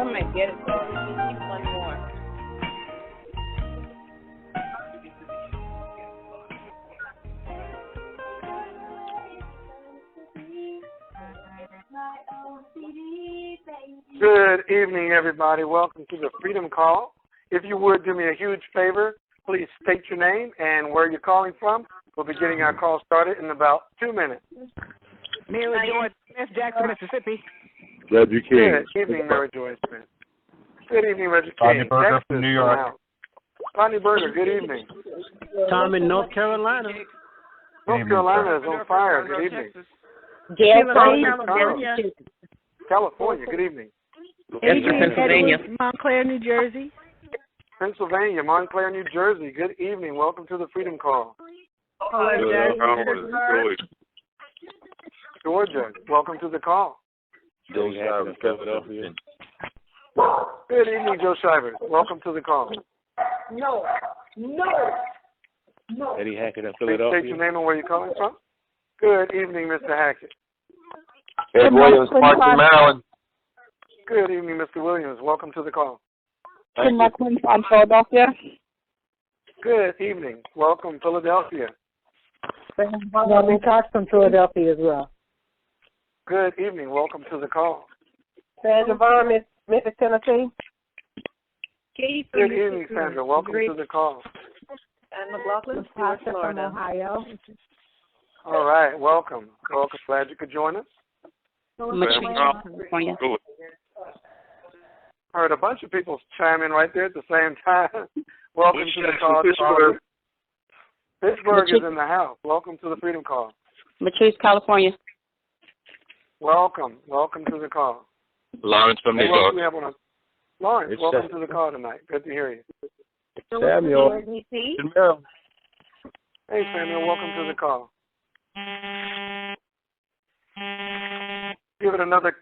might get it though. We need one more. Good evening, everybody. Welcome to the Freedom Call. If you would do me a huge favor, please state your name and where you're calling from. We'll be getting our call started in about 2 minutes. Mary Joy Smith, Jackson, Mississippi. Reggie King. Good evening, Mary Joy Smith. Good evening, Reggie Bonnie King. Burger Texas, from New York. wow. Bonnie Burger, good evening. Tom in North Carolina. North Carolina is on fire. Good evening. California, good evening. Pennsylvania. Montclair, New Jersey. Pennsylvania, Montclair, New Jersey. Good evening. Welcome to the Freedom Call. Georgia, welcome to the call. Joe Shivers, Philadelphia. Good evening, Joe Shivers. Welcome to the call. Eddie Hackett of Please Philadelphia. state your name and where you're calling from. Good evening, Mr. Hackett. Ed Williams, Parkland, Maryland. Good evening, Mr. Williams. Welcome to the call. Tim McQueen from Philadelphia. Good evening. Welcome, Philadelphia. Norman Cox from Philadelphia as well. Good evening. Welcome to the call. Sandra Vaughn, Memphis, Tennessee. Good evening, Sandra. Welcome to the call. And McLaughlin, From Ohio. All right. Welcome. Welcome. Glad you could join us. California. Heard a bunch of people chime in right there at the same time. Welcome to the call. Pittsburgh is in the house. Welcome to the Freedom Call. Matrice, California. Welcome. Welcome to the call. Lawrence from New York. Lawrence, welcome to the call tonight. Good to hear you. Samuel. Hey, Samuel, welcome to the call. Give it another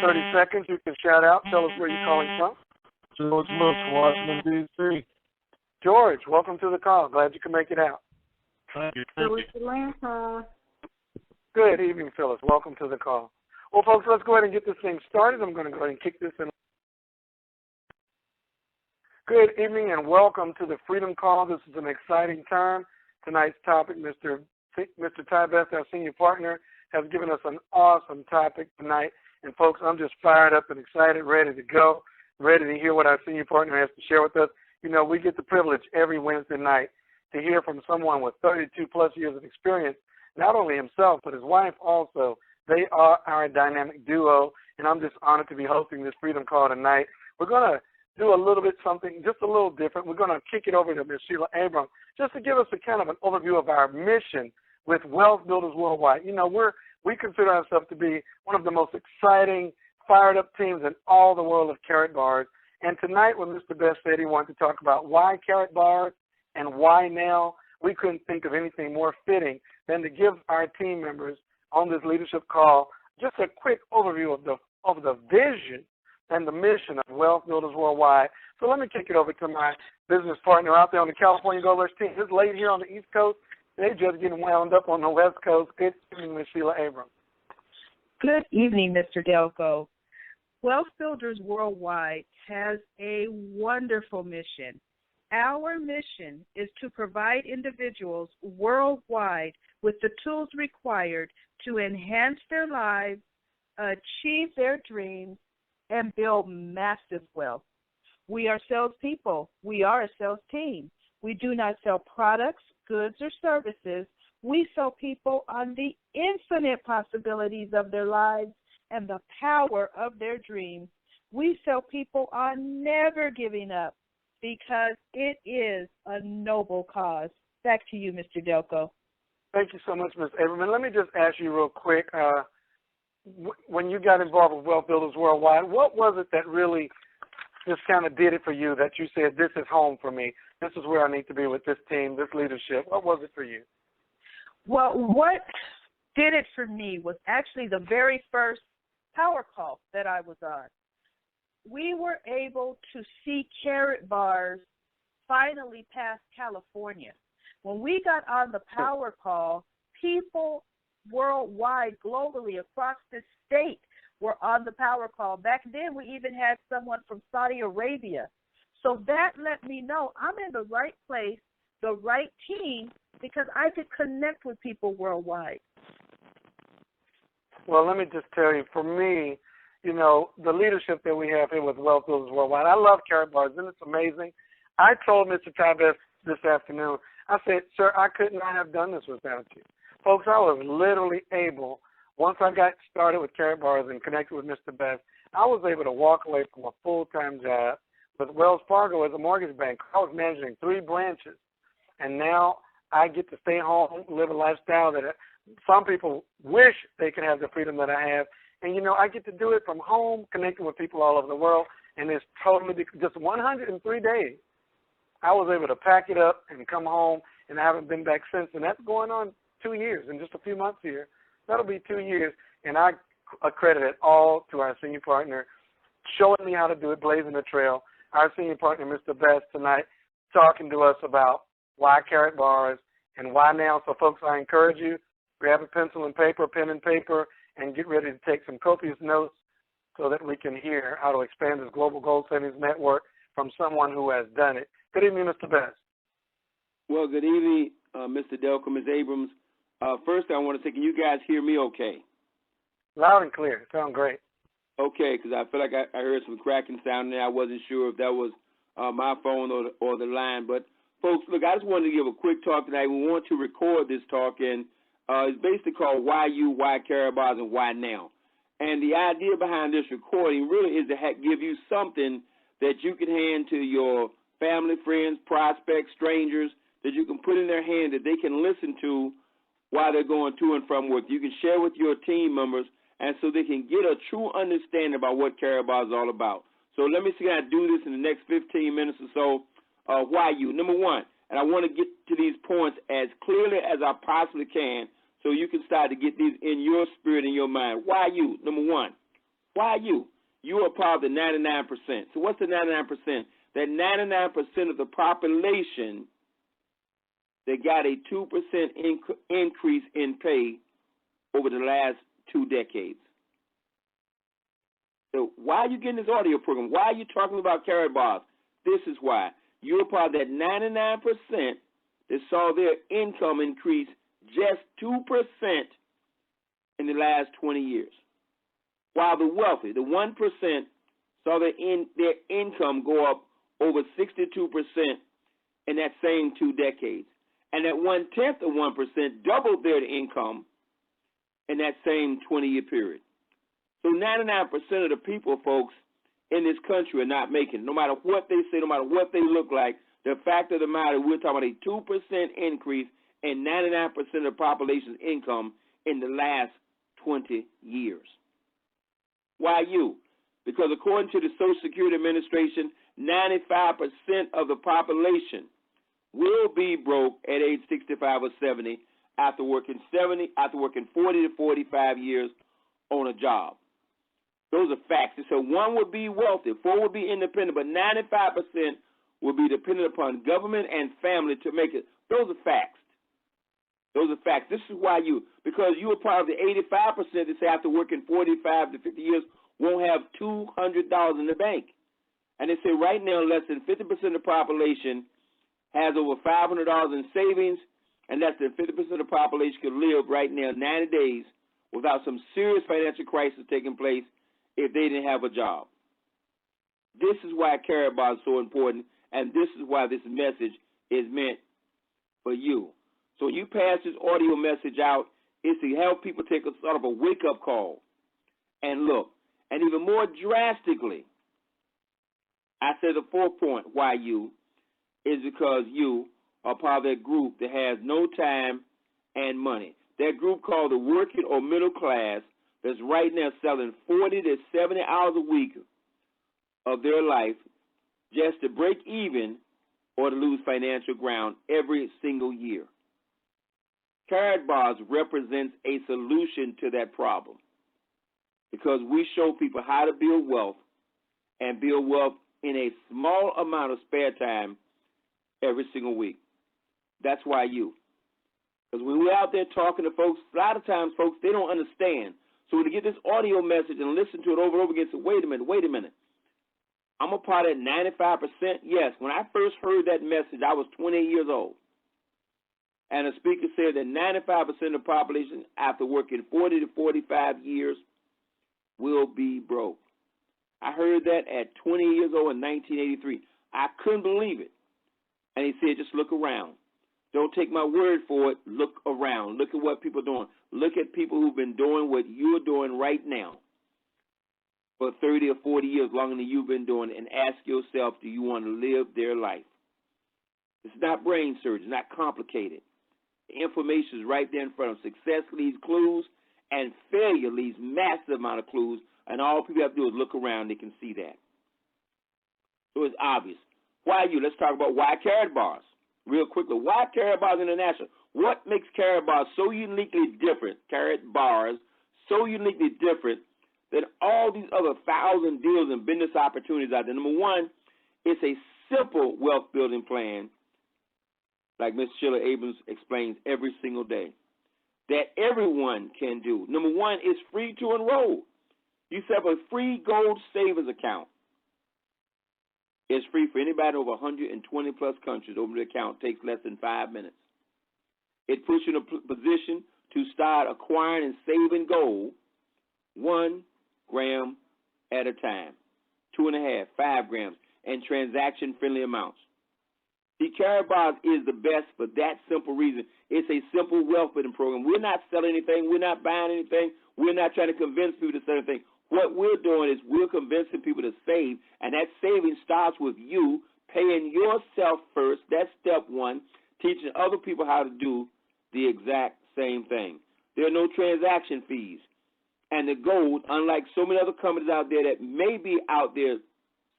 30 seconds. You can shout out. Tell us where you're calling from. George Lewis, Washington, D.C. George, welcome to the call. Glad you can make it out. Thank you. Atlanta. Good evening, Phyllis. Welcome to the call. Well, folks, let's go ahead and get this thing started. I'm going to go ahead and kick this in. Good evening and welcome to the Freedom Call. This is an exciting time. Tonight's topic, Mr. Ty Best, our senior partner, has given us an awesome topic tonight. And, folks, I'm just fired up and excited, ready to go, ready to hear what our senior partner has to share with us. You know, we get the privilege every Wednesday night to hear from someone with 32-plus years of experience, not only himself, but his wife also. They are our dynamic duo, and I'm just honored to be hosting this Freedom Call tonight. We're going to do a little bit something just a little different. We're going to kick it over to Ms. Sheila Abram just to give us a kind of an overview of our mission with Wealth Builders Worldwide. You know, we consider ourselves to be one of the most exciting, fired-up teams in all the world of Karatbars. And tonight when Mr. Best said he wanted to talk about why Karatbars and why now, we couldn't think of anything more fitting than to give our team members on this leadership call just a quick overview of the vision and the mission of Wealth Builders Worldwide. So let me kick it over to my business partner out there on the California Gold Rush team. It's late here on the East Coast. They're just getting wound up on the West Coast. Good evening, Ms. Sheila Abram. Good evening, Mr. Delco. Wealth Builders Worldwide has a wonderful mission. Our mission is to provide individuals worldwide with the tools required to enhance their lives, achieve their dreams, and build massive wealth. We are salespeople. We are a sales team. We do not sell products, goods, or services. We sell people on the infinite possibilities of their lives and the power of their dreams. We sell people on never giving up because it is a noble cause. Back to you, Mr. Delco. Thank you so much, Ms. Abram. And let me just ask you real quick, when you got involved with Wealth Builders Worldwide, what was it that really just kind of did it for you that you said, this is home for me, this is where I need to be with this team, this leadership? What was it for you? Well, what did it for me was actually the very first power call that I was on. We were able to see Karatbars finally pass California. When we got on the power call, people worldwide, globally, across the state were on the power call. Back then, we even had someone from Saudi Arabia. So that let me know I'm in the right place, the right team, because I could connect with people worldwide. Well, let me just tell you, for me, you know, the leadership that we have here with Wealth Builders Worldwide, I love Karatbars, and it's amazing. I told Mr. Tybeth this afternoon, I said, sir, I could not have done this without you. Folks, I was literally able, once I got started with Karatbars and connected with Mr. Best, I was able to walk away from a full-time job with Wells Fargo as a mortgage banker. I was managing 3 branches, and now I get to stay home, live a lifestyle that some people wish they could have the freedom that I have. And, you know, I get to do it from home, connecting with people all over the world, and it's totally just 103 days. I was able to pack it up and come home, and I haven't been back since. And that's going on 2 years in just a few months here. That'll be 2 years, and I accredit it all to our senior partner showing me how to do it, blazing the trail. Our senior partner, Mr. Best, tonight, talking to us about why Karatbars and why now. So, folks, I encourage you, grab a pencil and paper, pen and paper, and get ready to take some copious notes so that we can hear how to expand this global goal savings network from someone who has done it. Good evening, Mr. Best. Well, good evening, Mr. Delco, Ms. Abrams. First, I want to say, can you guys hear me okay? Loud and clear. Sound great. Okay, because I feel like I heard some cracking sound there. I wasn't sure if that was my phone or the line. But, folks, look, I just wanted to give a quick talk tonight. We want to record this talk, and it's basically called Why You, Why Karatbars, and Why Now. And the idea behind this recording really is to give you something that you can hand to your family, friends, prospects, strangers, that you can put in their hand that they can listen to while they're going to and from work. You can share with your team members, and so they can get a true understanding about what Karatbars is all about. So let me see how I do this in the next 15 minutes or so. Why you? Number one, and I want to get to these points as clearly as I possibly can so you can start to get these in your spirit and your mind. Why you? Number one, why you? You are part of the 99%. So what's the 99%? That 99% of the population that got a 2% increase in pay over the last 2 decades. So why are you getting this audio program? Why are you talking about Karatbars? This is why. You're part of that 99% that saw their income increase just 2% in the last 20 years. While the wealthy, the 1%, saw their income go up over 62% in that same 2 decades. And that 1/10 of 1% doubled their income in that same 20-year period. So 99% of the people, folks, in this country are not making it. No matter what they say, no matter what they look like, the fact of the matter, we're talking about a 2% increase in 99% of the population's income in the last 20 years. Why you? Because according to the Social Security Administration, 95% of the population will be broke at age 65 or 70 after working 40 to 45 years on a job. Those are facts. So 1 would be wealthy, 4 would be independent, but 95% will be dependent upon government and family to make it. Those are facts. Those are facts. This is why because you are part of the 85% that say after working 45 to 50 years won't have $200 in the bank. And they say right now less than 50% of the population has over $500 in savings, and less than 50% of the population could live right now 90 days without some serious financial crisis taking place if they didn't have a job. This is why Karatbars is so important, and this is why this message is meant for you. So you pass this audio message out, it's to help people take a sort of a wake-up call. And look, and even more drastically, I said the 4th point, why you, is because you are part of that group that has no time and money. That group called the working or middle class that's right now selling 40 to 70 hours a week of their life just to break even or to lose financial ground every single year. Karatbars represents a solution to that problem because we show people how to build wealth and build wealth in a small amount of spare time every single week. That's why you. Because when we're out there talking to folks, a lot of times, folks, they don't understand. So to get this audio message and listen to it over and over again, say, wait a minute. I'm a part of that 95%. Yes, when I first heard that message, I was 28 years old. And the speaker said that 95% of the population, after working 40 to 45 years, will be broke. I heard that at 20 years old in 1983. I couldn't believe it. And he said, just look around. Don't take my word for it. Look around. Look at what people are doing. Look at people who've been doing what you're doing right now for 30 or 40 years, longer than you've been doing, and ask yourself, do you want to live their life? It's not brain surgery. It's not complicated. The information is right there in front of them. Success leaves clues, and failure leaves massive amount of clues, and all people have to do is look around. They can see that. So it's obvious. Why you? Let's talk about why Karatbars. Real quickly, why Karatbars International? What makes Karatbars so uniquely different, Karatbars, so uniquely different than all these other 1,000 deals and business opportunities out there? Number one, it's a simple wealth building plan, like Ms. Sheila Abrams explains every single day, that everyone can do. Number one, it's free to enroll. You set up a free gold savings account. It's free for anybody over 120 plus countries. Open the account takes less than 5 minutes. It puts you in a position to start acquiring and saving gold 1 gram at a time, 2.5, 5 grams, and transaction-friendly amounts. See, Karatbars is the best for that simple reason. It's a simple wealth building program. We're not selling anything. We're not buying anything. We're not trying to convince people to sell anything. What we're doing is we're convincing people to save, and that saving starts with you paying yourself first. That's step one, teaching other people how to do the exact same thing. There are no transaction fees. And the gold, unlike so many other companies out there that may be out there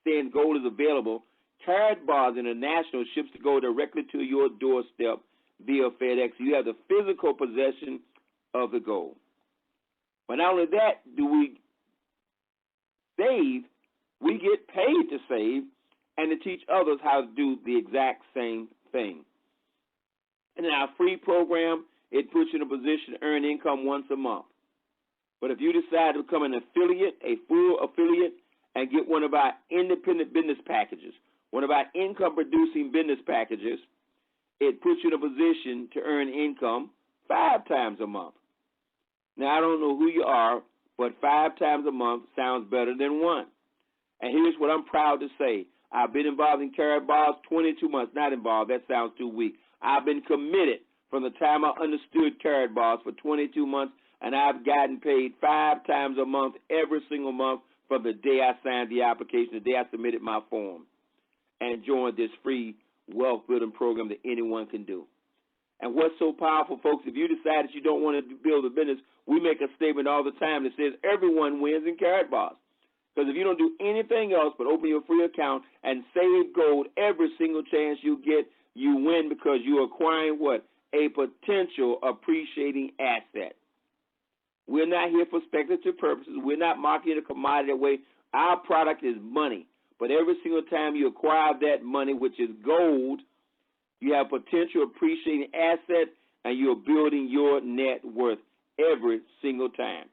saying gold is available, Karatbars International ships the gold directly to your doorstep via FedEx. You have the physical possession of the gold. But not only that do we save, we get paid to save and to teach others how to do the exact same thing. And in our free program, it puts you in a position to earn income once a month. But if you decide to become an affiliate, a full affiliate, and get one of our independent business packages, one of our income-producing business packages, it puts you in a position to earn income 5 times a month. Now, I don't know who you are, but 5 times a month sounds better than 1. And here's what I'm proud to say. I've been involved in Karatbars 22 months. Not involved. That sounds too weak. I've been committed from the time I understood Karatbars for 22 months, and I've gotten paid 5 times a month every single month from the day I signed the application, the day I submitted my form, and joined this free wealth building program that anyone can do. And what's so powerful, folks, if you decide that you don't want to build a business, we make a statement all the time that says everyone wins in Karatbars. Because if you don't do anything else but open your free account and save gold every single chance you get, you win because you're acquiring what? A potential appreciating asset. We're not here for speculative purposes. We're not marketing a commodity that way. Our product is money. But every single time you acquire that money, which is gold, you have potential appreciating asset, and you're building your net worth every single time.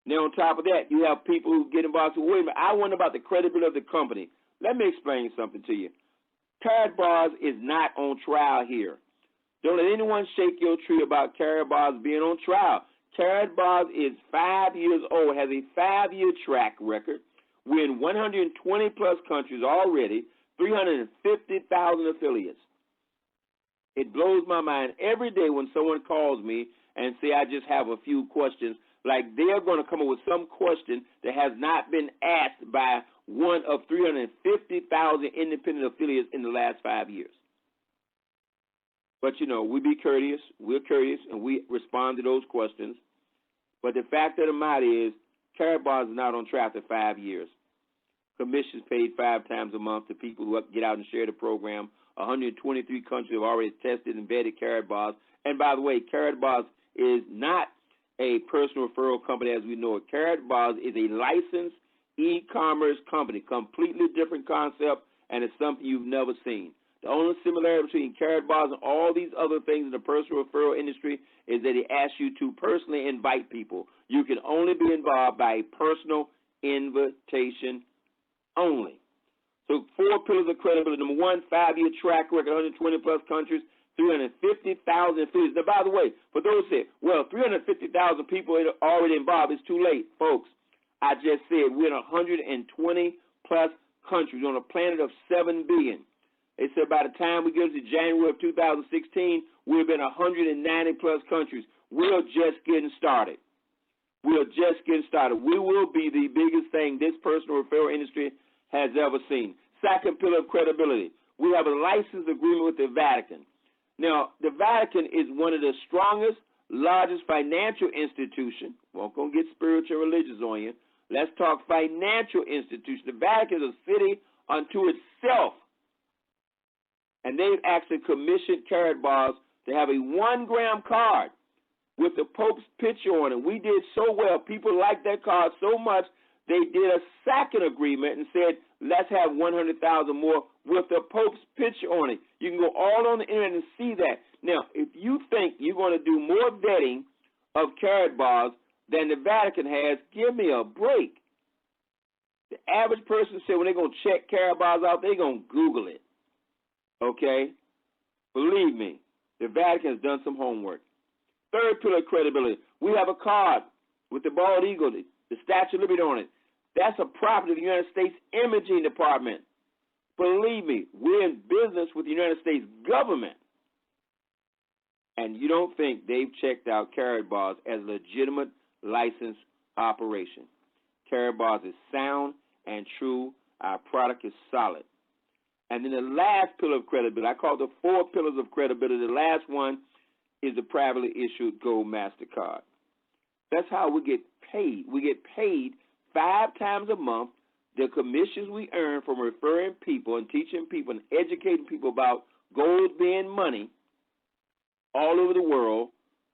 Now, on top of that, you have people who get involved and say, wait a minute, I wonder about the credibility of the company. Let me explain something to you. Karatbars is not on trial here. Don't let anyone shake your tree about Karatbars being on trial. Karatbars is 5 years old, has a 5-year track record. We're in 120-plus countries already, 350,000 affiliates. It blows my mind every day when someone calls me and say, I just have a few questions, like they're going to come up with some question that has not been asked by one of 350,000 independent affiliates in the last 5 years. But, you know, we be courteous, we're courteous, and we respond to those questions. But the fact of the matter is, Karatbars is not on track for 5 years. Commissions paid 5 times a month to people who get out and share the program. 123 countries have already tested and vetted Karatbars. And by the way, Karatbars is not a personal referral company as we know it. Karatbars is a licensed e-commerce company, completely different concept, and it's something you've never seen. The only similarity between Karatbars and all these other things in the personal referral industry is that it asks you to personally invite people. You can only be involved by a personal invitation only. So 4 pillars of credibility. Number 1, 5-year track record, 120-plus countries, 350,000 affiliates. Now, by the way, for those who say, well, 350,000 people are already involved, it's too late. Folks, I just said we're in 120-plus countries on a planet of 7 billion. They said by the time we get to January of 2016, we've been 190-plus countries. We're just getting started. We're just getting started. We will be the biggest thing this personal referral industry has ever seen. Second pillar of credibility. We have a license agreement with the Vatican. Now, the Vatican is one of the strongest, largest financial institutions. We won't go get spiritual and religious on you. Let's talk financial institution. The Vatican is a city unto itself. And they've actually commissioned Karatbars to have a 1-gram card with the Pope's picture on it. We did so well. People liked that card so much, they did a second agreement and said, let's have 100,000 more with the Pope's picture on it. You can go all on the internet and see that. Now, if you think you're going to do more vetting of Karatbars than the Vatican has, give me a break. The average person said when they're going to check Karatbars out, they're going to Google it. Okay? Believe me, the Vatican has done some homework. Third pillar of credibility. We have a card with the bald eagle, the Statue of Liberty on it. That's a property of the United States Imaging Department. Believe me, we're in business with the United States government. And you don't think they've checked out Karatbars as a legitimate licensed operation. Karatbars is sound and true. Our product is solid. And then the last pillar of credibility, I call it the 4 pillars of credibility. The last one is the privately issued Gold MasterCard. That's how we get paid. We get paid 5 times a month. The commissions we earn from referring people and teaching people and educating people about gold being money all over the world,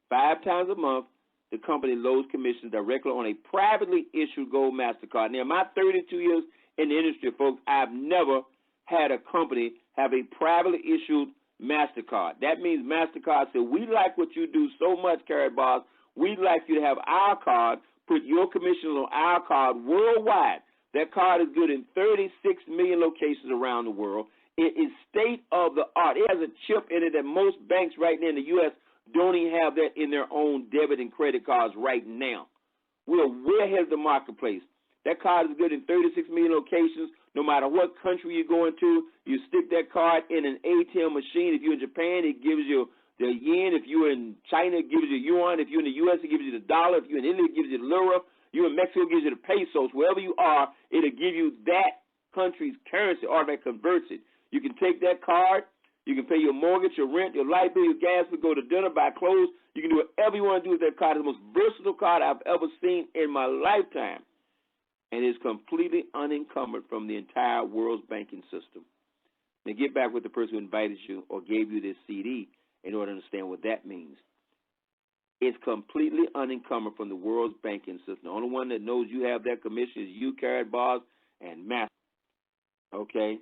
5 times a month, the company loads commissions directly on a privately issued Gold MasterCard. Now, in my 32 years in the industry, folks, I've never had a company have a privately issued MasterCard. That means MasterCard said, we like what you do so much, Karatbars, we'd like you to have our card, put your commissions on our card worldwide. That card is good in 36 million locations around the world. It is state-of-the-art. It has a chip in it that most banks right now in the U.S. don't even have that in their own debit and credit cards right now. We're way ahead of the marketplace. That card is good in 36 million locations. No matter what country you're going to, you stick that card in an ATM machine. If you're in Japan, it gives you the yen. If you're in China, it gives you yuan. If you're in the U.S., it gives you the dollar. If you're in India, it gives you the lira. You're in Mexico, it gives you the pesos. Wherever you are, it'll give you that country's currency, or that converts it. You can take that card. You can pay your mortgage, your rent, your light bill, your gas bill, go to dinner, buy clothes. You can do whatever you want to do with that card. It's the most versatile card I've ever seen in my lifetime. And it's completely unencumbered from the entire world's banking system. Now get back with the person who invited you or gave you this CD in order to understand what that means. It's completely unencumbered from the world's banking system. The only one that knows you have that commission is you, Karatbars, and Master. Okay?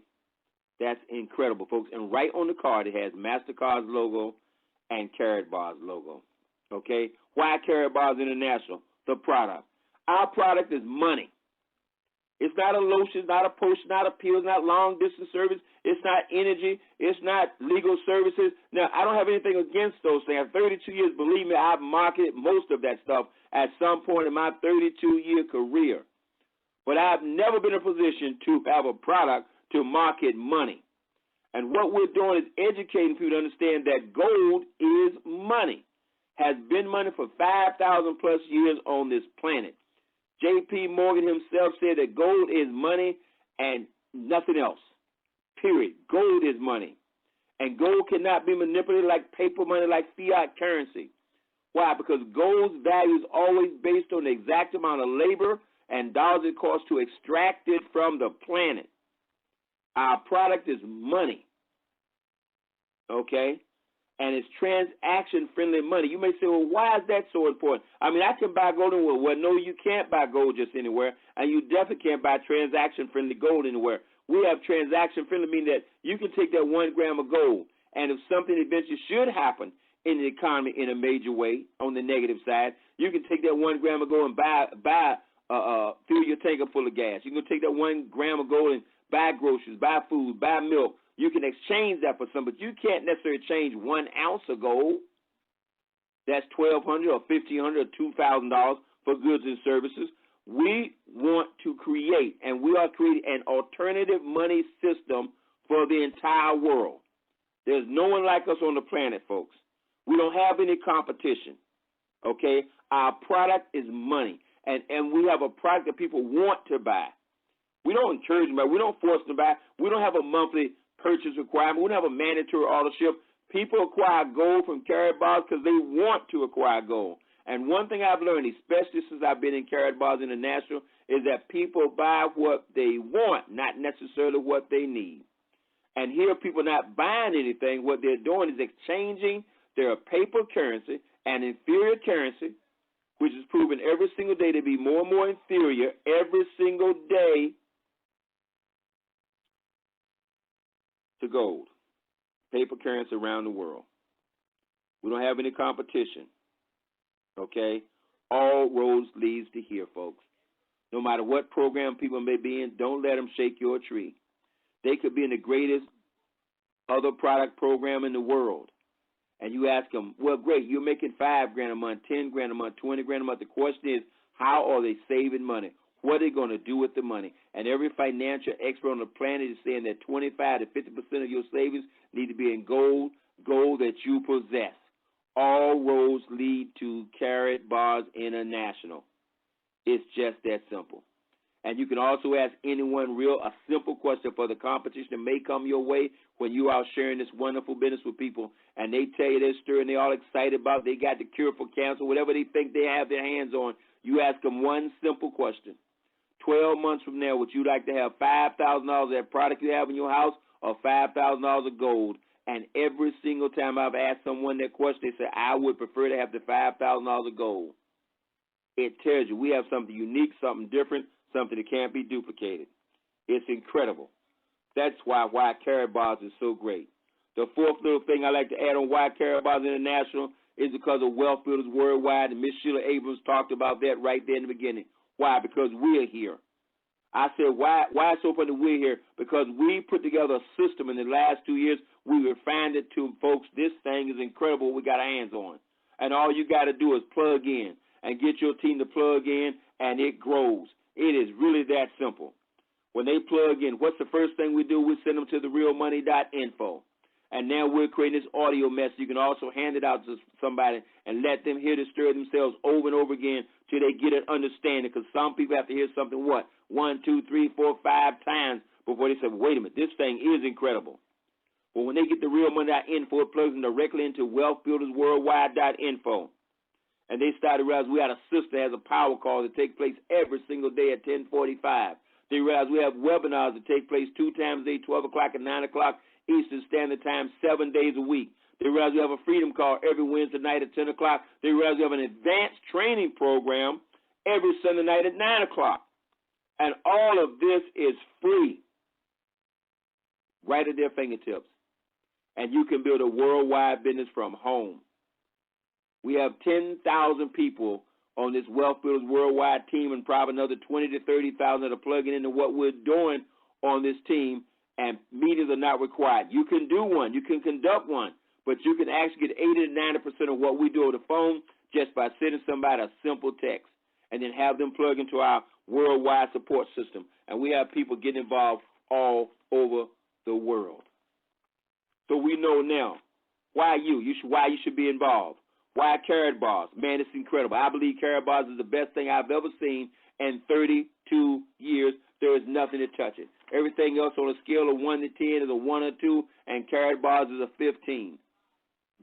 That's incredible, folks. And right on the card, it has MasterCard's logo and Karatbars logo. Okay? Why Karatbars International? The product. Our product is money. It's not a lotion, it's not a potion, not a pill, it's not long-distance service, it's not energy, it's not legal services. Now, I don't have anything against those things. 32 years, believe me, I've marketed most of that stuff at some point in my 32-year career. But I've never been in a position to have a product to market money. And what we're doing is educating people to understand that gold is money, has been money for 5,000-plus years on this planet. J.P. Morgan himself said that gold is money and nothing else, period. Gold is money. And gold cannot be manipulated like paper money, like fiat currency. Why? Because gold's value is always based on the exact amount of labor and dollars it costs to extract it from the planet. Our product is money, okay? And it's transaction-friendly money. You may say, well, why is that so important? I mean, I can buy gold anywhere. Well, no, you can't buy gold just anywhere, and you definitely can't buy transaction-friendly gold anywhere. We have transaction friendly, meaning that you can take that 1 gram of gold, and if something eventually should happen in the economy in a major way on the negative side, you can take that 1 gram of gold and fill your tank up full of gas. You can take that 1 gram of gold and buy groceries, buy food, buy milk. You can exchange that for something, but you can't necessarily change 1 ounce of gold. That's $1,200 or $1,500 or $2,000 for goods and services. We want to create, and we are creating an alternative money system for the entire world. There's no one like us on the planet, folks. We don't have any competition, okay? Our product is money, and we have a product that people want to buy. We don't encourage them to buy. We don't force them to buy. We don't have a monthly purchase requirement. We don't have a mandatory authorship. People acquire gold from Karatbars because they want to acquire gold. And one thing I've learned, especially since I've been in Karatbars International, is that people buy what they want, not necessarily what they need. And here people not buying anything. What they're doing is exchanging their paper currency, an inferior currency, which is proven every single day to be more and more inferior every single day, to gold. Paper currency around the world. We don't have any competition. Okay? All roads leads to here, folks. No matter what program people may be in, don't let them shake your tree. They could be in the greatest other product program in the world. And you ask them, well, great, you're making $5,000 a month, $10,000 a month, $20,000 a month. The question is, how are they saving money? What are they going to do with the money? And every financial expert on the planet is saying that 25 to 50% of your savings need to be in gold that you possess. All roads lead to Karatbars International. It's just that simple. And you can also ask anyone a simple question for the competition that may come your way when you are sharing this wonderful business with people, and they tell you their story and they're all excited about it. They got the cure for cancer, whatever they think they have their hands on. You ask them one simple question. 12 months from now, would you like to have $5,000 of that product you have in your house or $5,000 of gold? And every single time I've asked someone that question, they say, I would prefer to have the $5,000 of gold. It tells you we have something unique, something different, something that can't be duplicated. It's incredible. That's why Karatbars is so great. The fourth little thing I like to add on why Karatbars International is because of Wealth Builders Worldwide, and Miss Sheila Abrams talked about that right there in the beginning. Why? Because we're here. I said, why it's so important that we're here? Because we put together a system in the last 2 years. We refined it to folks. This thing is incredible what we got our hands on. And all you got to do is plug in and get your team to plug in, and it grows. It is really that simple. When they plug in, what's the first thing we do? We send them to the realmoney.info. And now we're creating this audio message. You can also hand it out to somebody and let them hear the story themselves over and over again till they get an understanding. Because some people have to hear something, 1, 2, 3, 4, 5 times before they say, wait a minute, this thing is incredible. Well, when they get the realmoney.info, it plugs them directly into wealthbuildersworldwide.info. And they started to realize we had a sister that has a power call that takes place every single day at 10:45. They realize we have webinars that take place 2 times a day, 12 o'clock and 9 o'clock Eastern Standard Time, 7 days a week. They realize we have a freedom call every Wednesday night at 10 o'clock. They realize we have an advanced training program every Sunday night at 9 o'clock. And all of this is free, right at their fingertips. And you can build a worldwide business from home. We have 10,000 people on this Wealth Builders Worldwide team, and probably another 20 to 30,000 that are plugging into what we're doing on this team, and meetings are not required. You can do one. You can conduct one, but you can actually get 80 to 90% of what we do over the phone just by sending somebody a simple text and then have them plug into our worldwide support system. And we have people getting involved all over the world. So we know now why you should be involved. Why Karatbars? Man, it's incredible. I believe Karatbars is the best thing I've ever seen in 32 years. There is nothing to touch it. Everything else on a scale of 1 to 10 is a 1 or 2, and Karatbars is a 15.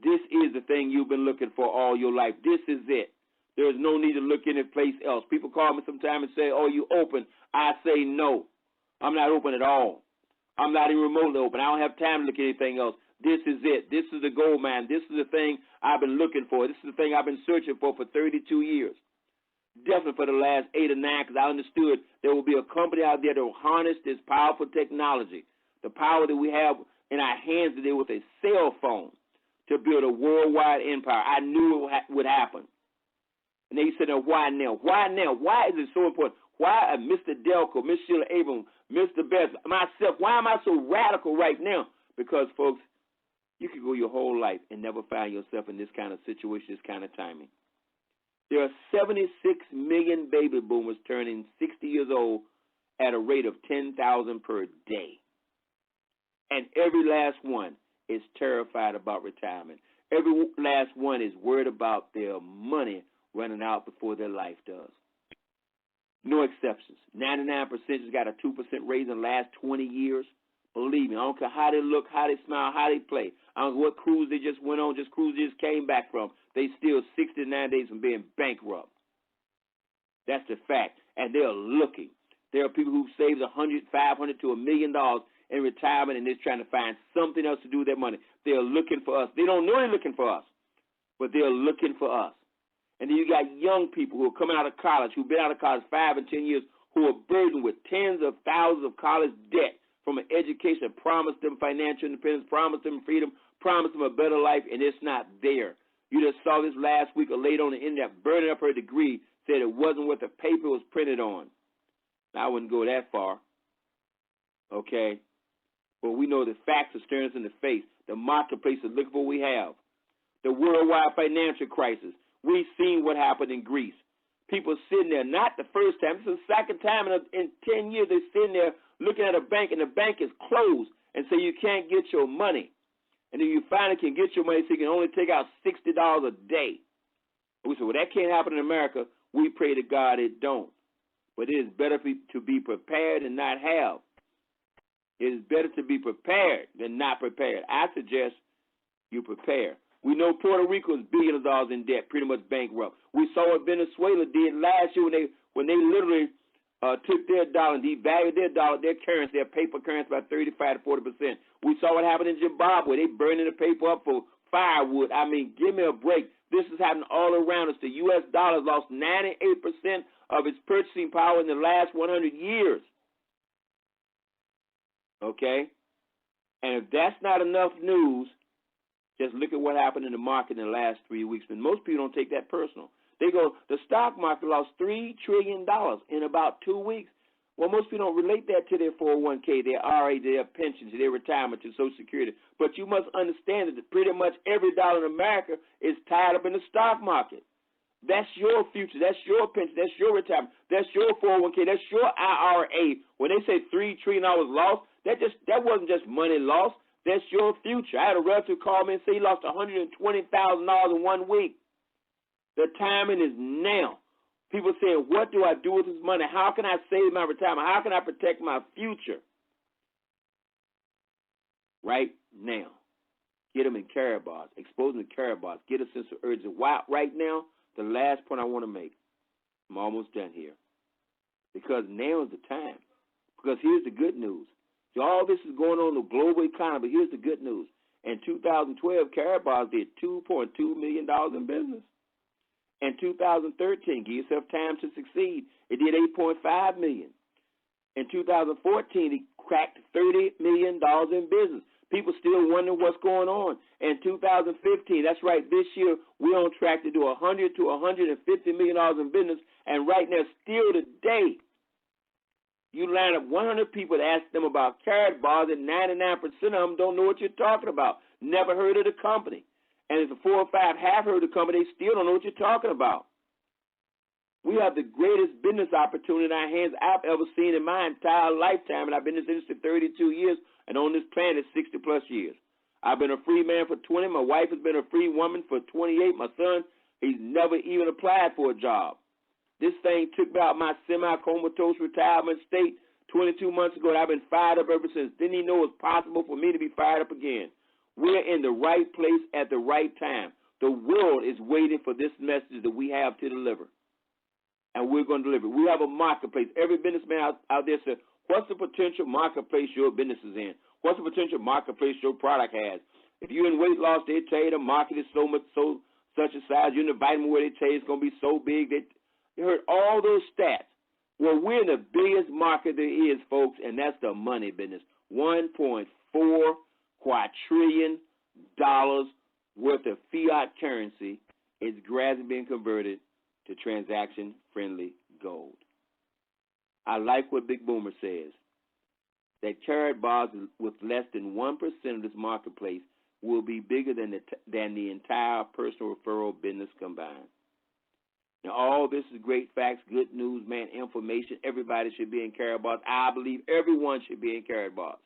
This is the thing you've been looking for all your life. This is it. There is no need to look any place else. People call me sometimes and say, oh, you open. I say no. I'm not open at all. I'm not even remotely open. I don't have time to look at anything else. This is it. This is the gold mine. This is the thing I've been looking for. This is the thing I've been searching for 32 years. definitely for the last 8 or 9, because I understood there will be a company out there that will harness this powerful technology, the power that we have in our hands today with a cell phone, to build a worldwide empire. I knew it would happen. And they said, why now? Why now? Why is it so important? Why Mr. Delco, Miss Sheila Abram, Mr. Best, myself, why am I so radical right now? Because, folks, you could go your whole life and never find yourself in this kind of situation, this kind of timing. There are 76 million baby boomers turning 60 years old at a rate of 10,000 per day. And every last one is terrified about retirement. Every last one is worried about their money running out before their life does. No exceptions. 99% has got a 2% raise in the last 20 years. Believe me, I don't care how they look, how they smile, how they play. I don't know what cruise they just went on, just cruise they just came back from. They still 69 days from being bankrupt. That's the fact. And they're looking. There are people who've saved $100,000, $500,000 to $1 million in retirement, and they're trying to find something else to do with their money. They're looking for us. They don't know they're looking for us, but they're looking for us. And then you got young people who are coming out of college, who've been out of college 5 and 10 years, who are burdened with tens of thousands of college debt from an education that promised them financial independence, promised them freedom, promised them a better life, and it's not there. You just saw this last week, a lady on the internet burning up her degree, said it wasn't what the paper was printed on. Now, I wouldn't go that far, okay? But we know the facts are staring us in the face. The marketplace is looking for what we have. The worldwide financial crisis. We've seen what happened in Greece. People sitting there, not the first time, this is the second time in 10 years, they're sitting there looking at a bank, and the bank is closed, and so you can't get your money. And then you finally can get your money, so you can only take out $60 a day. We said, well, that can't happen in America. We pray to God it don't. But it is better to be prepared and not have. It is better to be prepared than not prepared. I suggest you prepare. We know Puerto Rico is billions of dollars in debt, pretty much bankrupt. We saw what Venezuela did last year when they literally took their dollar and devalued their dollar, their currency, their paper currency by 35 to 40%. We saw what happened in Zimbabwe. They burning the paper up for firewood. I mean, give me a break. This is happening all around us. The U.S. dollar has lost 98% of its purchasing power in the last 100 years. Okay? And if that's not enough news, just look at what happened in the market in the last 3 weeks. And most people don't take that personal. They go, the stock market lost $3 trillion in about 2 weeks. Well, most people don't relate that to their 401k, their RA, their pensions, their retirement, to Social Security. But you must understand that pretty much every dollar in America is tied up in the stock market. That's your future. That's your pension. That's your retirement. That's your 401k. That's your IRA. When they say $3 trillion lost, that wasn't just money lost. That's your future. I had a relative call me and say he lost $120,000 in 1 week. The timing is now. People saying, what do I do with this money? How can I save my retirement? How can I protect my future? Right now. Get them in Karatbars. Expose them to Karatbars. Get a sense of urgency. Why? Right now, the last point I want to make, I'm almost done here, because now is the time. Because here's the good news. So all this is going on in the global economy, but here's the good news. In 2012, Karatbars did $2.2 million in business. In 2013, give yourself time to succeed, it did $8.5 million. In 2014, it cracked $30 million in business. People still wondering what's going on. In 2015, that's right, this year, we're on track to do $100 to $150 million in business. And right now, still today, you line up 100 people to ask them about Karatbars, and 99% of them don't know what you're talking about. Never heard of the company. And if the 4 or 5 have heard of the company, they still don't know what you're talking about. We have the greatest business opportunity in our hands I've ever seen in my entire lifetime, and I've been in this industry 32 years, and on this planet 60-plus years. I've been a free man for 20. My wife has been a free woman for 28. My son, he's never even applied for a job. This thing took me out my semi-comatose retirement state 22 months ago, and I've been fired up ever since. Didn't even know it was possible for me to be fired up again. We're in the right place at the right time. The world is waiting for this message that we have to deliver, and we're going to deliver. We have a marketplace. Every businessman out there says, what's the potential marketplace your business is in? What's the potential marketplace your product has? If you're in weight loss, they tell you the market is such a size. You're in the vitamin where they tell you it's going to be so big that You heard all those stats. Well, we're in the biggest market there is, folks, and that's the money business. $1.4 quadrillion worth of fiat currency is gradually being converted to transaction-friendly gold. I like what Big Boomer says, that Karatbars with less than 1% of this marketplace will be bigger than the entire personal referral business combined. Now, all this is great facts, good news, man, information. Everybody should be in Karatbars. I believe everyone should be in Karatbars.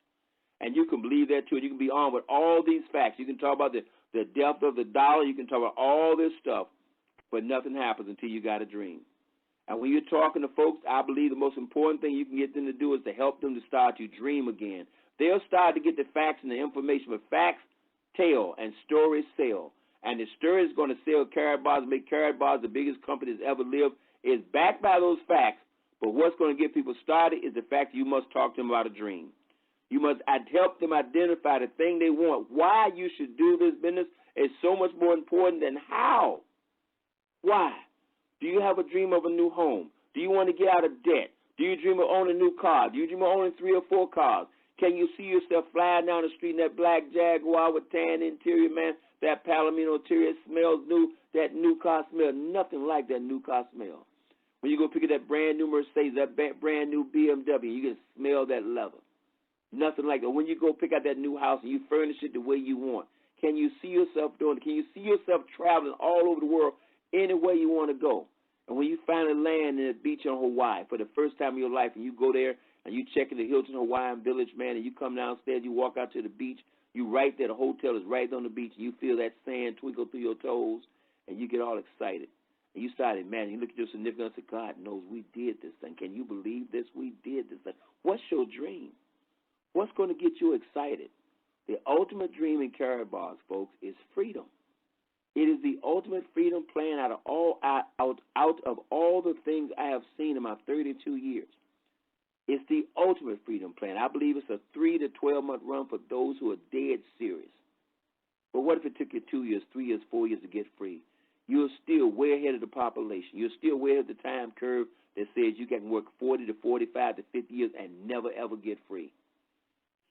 And you can believe that, too. You can be armed with all these facts. You can talk about the depth of the dollar. You can talk about all this stuff, but nothing happens until you got a dream. And when you're talking to folks, I believe the most important thing you can get them to do is to help them to start to dream again. They'll start to get the facts and the information, but facts tell and stories sell. And the story is going to sell Karatbars and make Karatbars the biggest company that's ever lived. It's backed by those facts, but what's going to get people started is the fact that you must talk to them about a dream. You must help them identify the thing they want. Why you should do this business is so much more important than how. Why? Do you have a dream of a new home? Do you want to get out of debt? Do you dream of owning a new car? Do you dream of owning 3 or 4 cars? Can you see yourself flying down the street in that black Jaguar with tan interior, man? That Palomino interior smells new. That new car smell, nothing like that new car smell. When you go pick up that brand new Mercedes, that brand new BMW, you can smell that leather. Nothing like that. When you go pick out that new house and you furnish it the way you want, can you see yourself doing it? Can you see yourself traveling all over the world any way you want to go? And when you finally land in a beach in Hawaii for the first time in your life, and you go there and you check in the Hilton Hawaiian Village, man, and you come downstairs, you walk out to the beach, you right there, the hotel is right on the beach, and you feel that sand twinkle through your toes, and you get all excited. And you start imagining, you look at your significant other and say, God knows we did this thing. Can you believe this? We did this thing. What's your dream? What's going to get you excited? The ultimate dream in Karatbars, folks, is freedom. It is the ultimate freedom plan out of all the things I have seen in my 32 years. It's the ultimate freedom plan. I believe it's a 3 to 12-month run for those who are dead serious. But what if it took you 2 years, 3 years, 4 years to get free? You're still way ahead of the population. You're still way ahead of the time curve that says you can work 40 to 45 to 50 years and never, ever get free.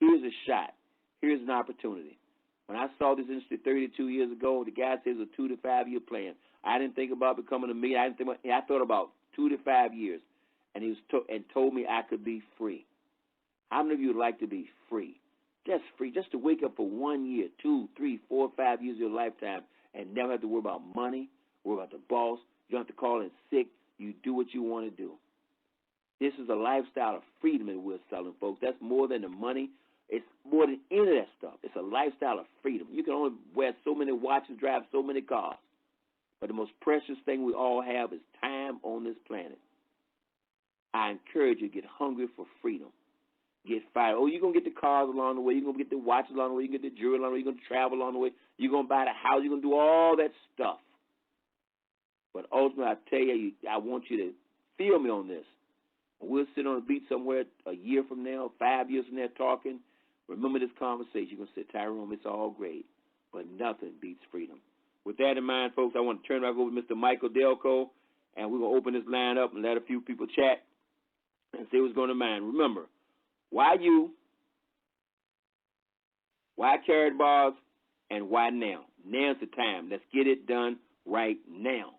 Here's a shot. Here's an opportunity. When I saw this industry 32 years ago, the guy says a 2 to 5 year plan. I didn't think about becoming a millionaire. I thought about 2 to 5 years, and he was told me I could be free. How many of you would like to be free? Just free, just to wake up for 1 year, 2, 3, 4, 5 years of your lifetime, and never have to worry about money, worry about the boss. You don't have to call in sick. You do what you want to do. This is a lifestyle of freedom that we're selling, folks. That's more than the money. It's more than any of that stuff. It's a lifestyle of freedom. You can only wear so many watches, drive so many cars. But the most precious thing we all have is time on this planet. I encourage you to get hungry for freedom. Get fired. Oh, you're going to get the cars along the way. You're going to get the watches along the way. You're going to get the jewelry along the way. You're going to travel along the way. You're going to buy the house. You're going to do all that stuff. But ultimately, I tell you, I want you to feel me on this. We'll sit on the beach somewhere a year from now, 5 years from now talking. Remember this conversation. You're going to say, Tyrone, it's all great, but nothing beats freedom. With that in mind, folks, I want to turn it back over to Mr. Michael Delco, and we're going to open this line up and let a few people chat and see what's going to mind. Remember, why you, why Karatbars, and why now? Now's the time. Let's get it done right now.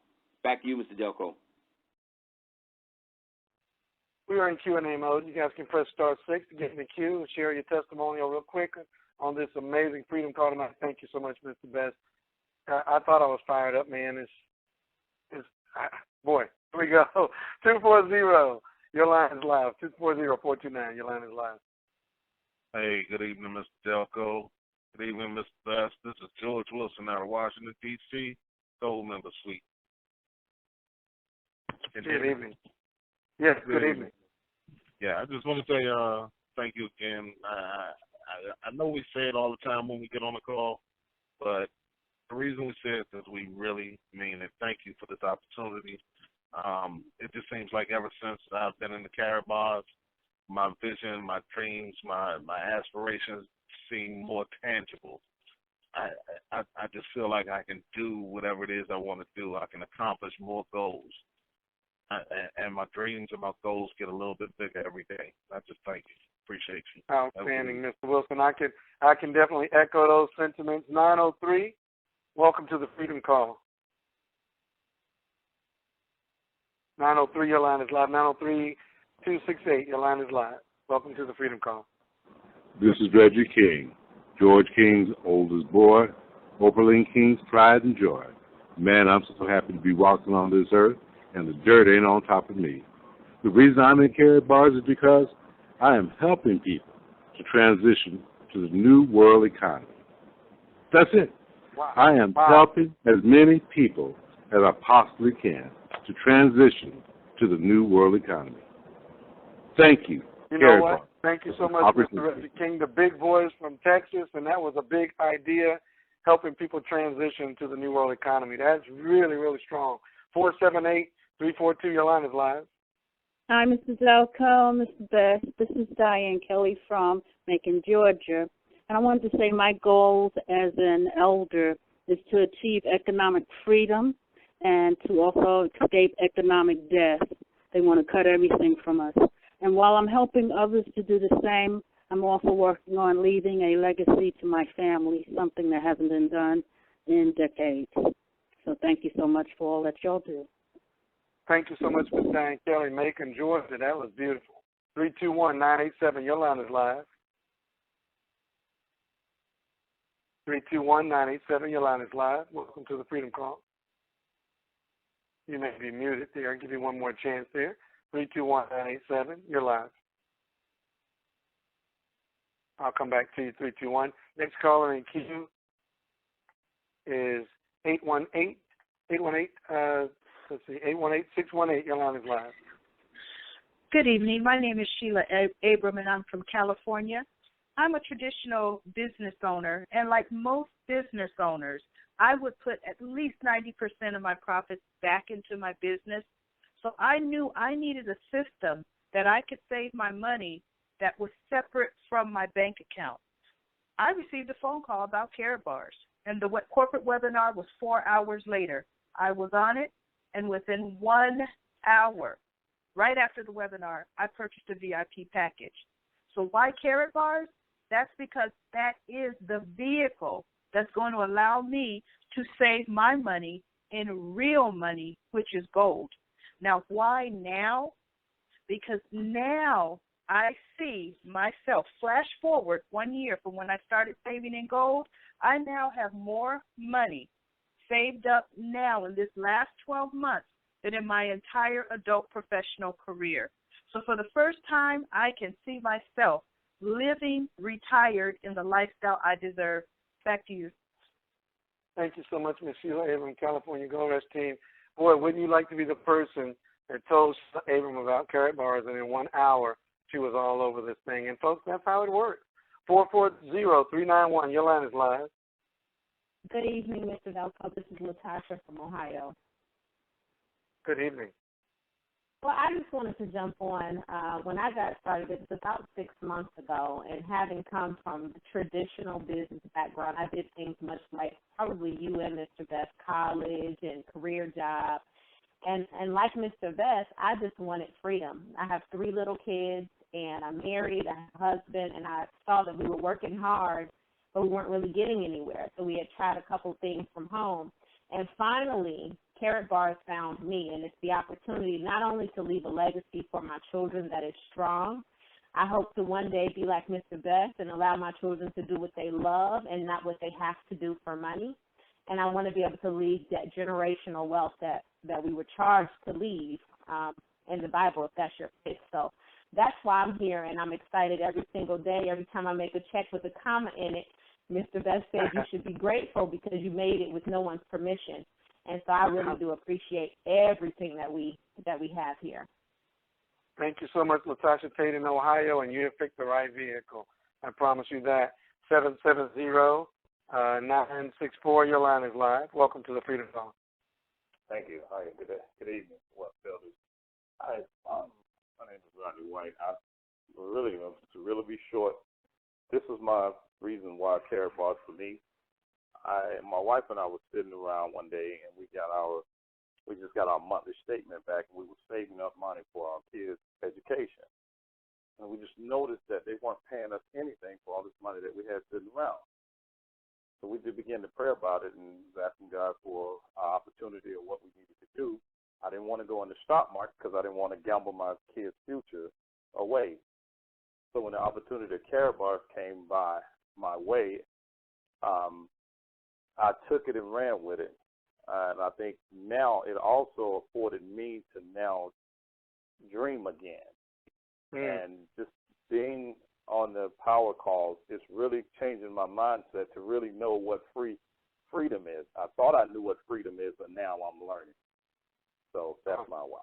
Back to you, Mr. Delco. We are in Q&A mode. You guys can press star 6 to get in the queue and share your testimonial real quick on this amazing Freedom Call tonight. Thank you so much, Mr. Best. I thought I was fired up, man. Boy, here we go. 240, your line is live. 240-429, your line is live. Hey, good evening, Mr. Delco. Good evening, Mr. Best. This is George Wilson out of Washington, D.C., Gold Member Suite. Good evening. Yes, good evening. Yeah, I just want to say thank you again. I know we say it all the time when we get on the call, but the reason we say it is we really mean it. Thank you for this opportunity. It just seems like ever since I've been in the Karatbars, my vision, my dreams, my aspirations seem more tangible. I just feel like I can do whatever it is I want to do. I can accomplish more goals. and my dreams and my goals get a little bit bigger every day. I just thank you. Appreciate you. Outstanding, Mr. Wilson. I can definitely echo those sentiments. 903, welcome to the Freedom Call. 903, your line is live. 903-268, your line is live. Welcome to the Freedom Call. This is Reggie King, George King's oldest boy, Oberlin King's pride and joy. Man, I'm so happy to be walking on this earth, and the dirt ain't on top of me. The reason I'm in Karatbars is because I am helping people to transition to the new world economy. That's it. Wow. I am helping as many people as I possibly can to transition to the new world economy. Thank you. You know what? Thank you so much, Mr. Reggie King, the big voice from Texas, and that was a big idea, helping people transition to the new world economy. That's really, really strong. 478-342, your line is live. Hi, Mrs. Delco, Mr. Best. This is Diane Kelly from Macon, Georgia. And I wanted to say my goals as an elder is to achieve economic freedom and to also escape economic death. They want to cut everything from us. And while I'm helping others to do the same, I'm also working on leaving a legacy to my family, something that hasn't been done in decades. So thank you so much for all that y'all do. Thank you so much, Ms. Diane Kelly, Macon, Georgia. That was beautiful. 321-987, your line is live. 321-987, your line is live. Welcome to the Freedom Call. You may be muted there. I'll give you one more chance there. 321-987, you're live. I'll come back to you, 321. Next caller in queue is 818. 818-618, your line is live. Good evening. My name is Sheila Abram, and I'm from California. I'm a traditional business owner, and like most business owners, I would put at least 90% of my profits back into my business. So I knew I needed a system that I could save my money that was separate from my bank account. I received a phone call about Karatbars, and the corporate webinar was 4 hours later. I was on it, and within 1 hour, right after the webinar, I purchased a VIP package. So why Karatbars? That's because that is the vehicle that's going to allow me to save my money in real money, which is gold. Now, why now? Because now I see myself, flash forward 1 year from when I started saving in gold, I now have more money saved up now in this last 12 months than in my entire adult professional career. So for the first time, I can see myself living retired in the lifestyle I deserve. Back to you. Thank you so much, Ms. Sheila Abram, California Gold Rush team. Boy, wouldn't you like to be the person that told Abram about Karatbars, and in 1 hour she was all over this thing. And folks, that's how it works. 440-391, your line is live. Good evening, Mr. Delco. This is Latasha from Ohio. Good evening. Well, I just wanted to jump on. When I got started, it was about 6 months ago, and having come from the traditional business background, I did things much like probably you and Mr. Best, college and career job. And like Mr. Best, I just wanted freedom. I have 3 little kids, and I'm married, I have a husband, and I saw that we were working hard, but we weren't really getting anywhere. So we had tried a couple things from home. And finally, Karatbars found me, and it's the opportunity not only to leave a legacy for my children that is strong. I hope to one day be like Mr. Best and allow my children to do what they love and not what they have to do for money. And I want to be able to leave that generational wealth that we were charged to leave in the Bible, if that's your pick. So that's why I'm here, and I'm excited every single day. Every time I make a check with a comma in it, Mr. Best says you should be grateful because you made it with no one's permission. And so I really do appreciate everything that we have here. Thank you so much, Latasha Tate in Ohio, and you have picked the right vehicle. I promise you that. 770-964, your line is live. Welcome to the Freedom Call. Thank you. Hi, good evening, Builders. Hi, my name is Rodney White. To really be short, this is my reason why Karatbars for me. My wife and I were sitting around one day, and we just got our monthly statement back, and we were our kids' education. And we just noticed that they weren't paying us anything for all this money that we had sitting around. So we did begin to pray about it and was asking God for an opportunity of what we needed to do. I didn't want to go in the stock market because I didn't want to gamble my kids' future away. So when the opportunity of Karatbars came by my way, I took it and ran with it. And I think now it also afforded me to now dream again. And just being on the power calls is really changing my mindset to really know what freedom is. I thought I knew what freedom is, but now I'm learning. So that's my why.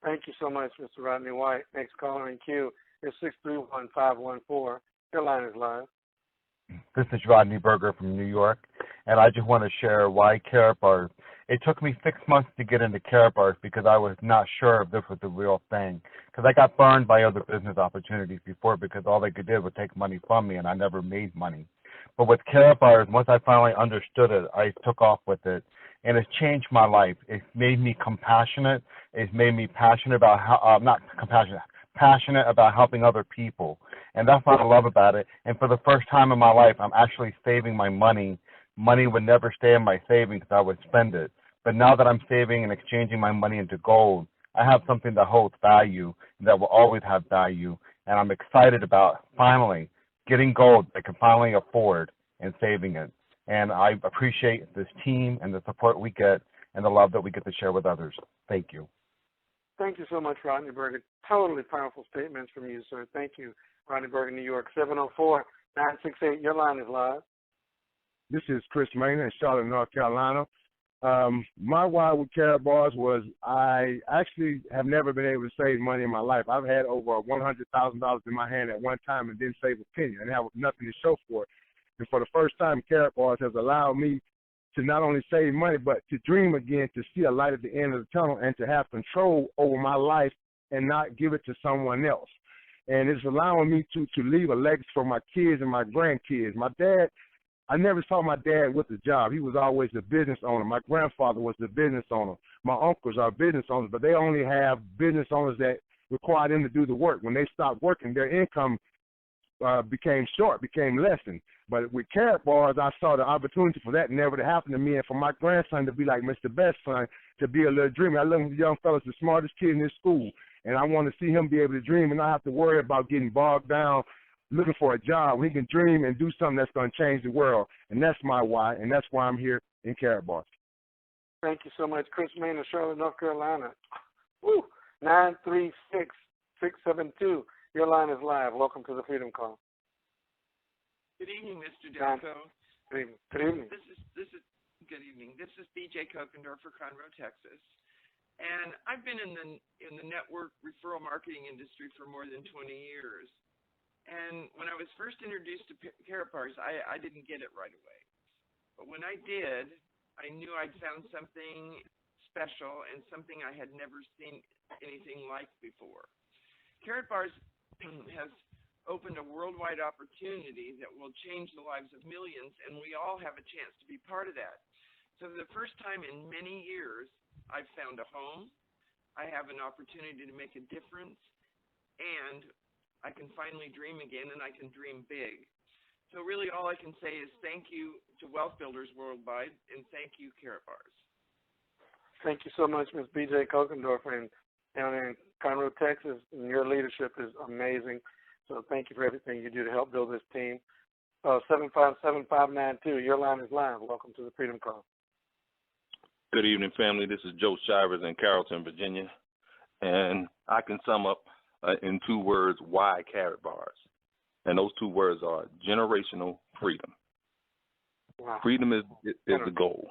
Thank you so much, Mr. Rodney White. Next caller in queue is 631-514. Your line is live. This is Rodney Berger from New York, and I just want to share why Karatbars. It took me 6 months to get into Karatbars because I was not sure if this was the real thing. Because I got burned by other business opportunities before because all they could do was take money from me, and I never made money. But with Karatbars, once I finally understood it, I took off with it, and it's changed my life. It's made me compassionate. It's made me passionate about passionate about helping other people. And that's what I love about it. And for the first time in my life, I'm actually saving my money. Money would never stay in my savings because I would spend it. But now that I'm saving and exchanging my money into gold, I have something that holds value and that will always have value. And I'm excited about finally getting gold that I can finally afford and saving it. And I appreciate this team and the support we get and the love that we get to share with others. Thank you. Thank you so much, Rodney Berger. Totally powerful statements from you, sir. Thank you, Rodney Berger, New York. 704-968. Your line is live. This is Chris Maynard in Charlotte, North Carolina. My why with Karatbars was I actually have never been able to save money in my life. I've had over $100,000 in my hand at one time and didn't save a penny, and have nothing to show for it. And for the first time, Karatbars has allowed me to not only save money, but to dream again, to see a light at the end of the tunnel, and to have control over my life and not give it to someone else. And it's allowing me to leave a legacy for my kids and my grandkids. My dad, I never saw my dad with a job. He was always a business owner. My grandfather was the business owner. My uncles are business owners, but they only have business owners that require them to do the work. When they stopped working, their income became lessened. But with Karatbars, I saw the opportunity for that never to happen to me, and for my grandson to be like Mr. Best son, to be a little dreamer. I love the young fella's the smartest kid in his school, and I want to see him be able to dream and not have to worry about getting bogged down looking for a job. He can dream and do something that's going to change the world, and that's my why, and that's why I'm here in Karatbars. Thank you so much, Chris Maynard, Charlotte, North Carolina. Woo! 936-672. Your line is live. Welcome to the Freedom Call. Good evening, Mr. Delco. Good evening. This is good evening. This is B.J. Kokendorf for Conroe, Texas, and I've been in the network referral marketing industry for more than 20 years. And when I was first introduced to Karatbars, I didn't get it right away. But when I did, I knew I'd found something special and something I had never seen anything like before. Karatbars has opened a worldwide opportunity that will change the lives of millions, and we all have a chance to be part of that. So for the first time in many years, I've found a home, I have an opportunity to make a difference, and I can finally dream again, and I can dream big. So really all I can say is thank you to Wealth Builders Worldwide, and thank you, Karatbars. Thank you so much, Ms. B.J. Kokendorf, and down in Conroe, Texas, and your leadership is amazing. So thank you for everything you do to help build this team. 757-592, your line is live. Welcome to the Freedom Call. Good evening, family. This is Joe Shivers in Carrollton, Virginia. And I can sum up in 2 words why Karatbars. And those 2 words are generational freedom. Wow. Freedom is the goal.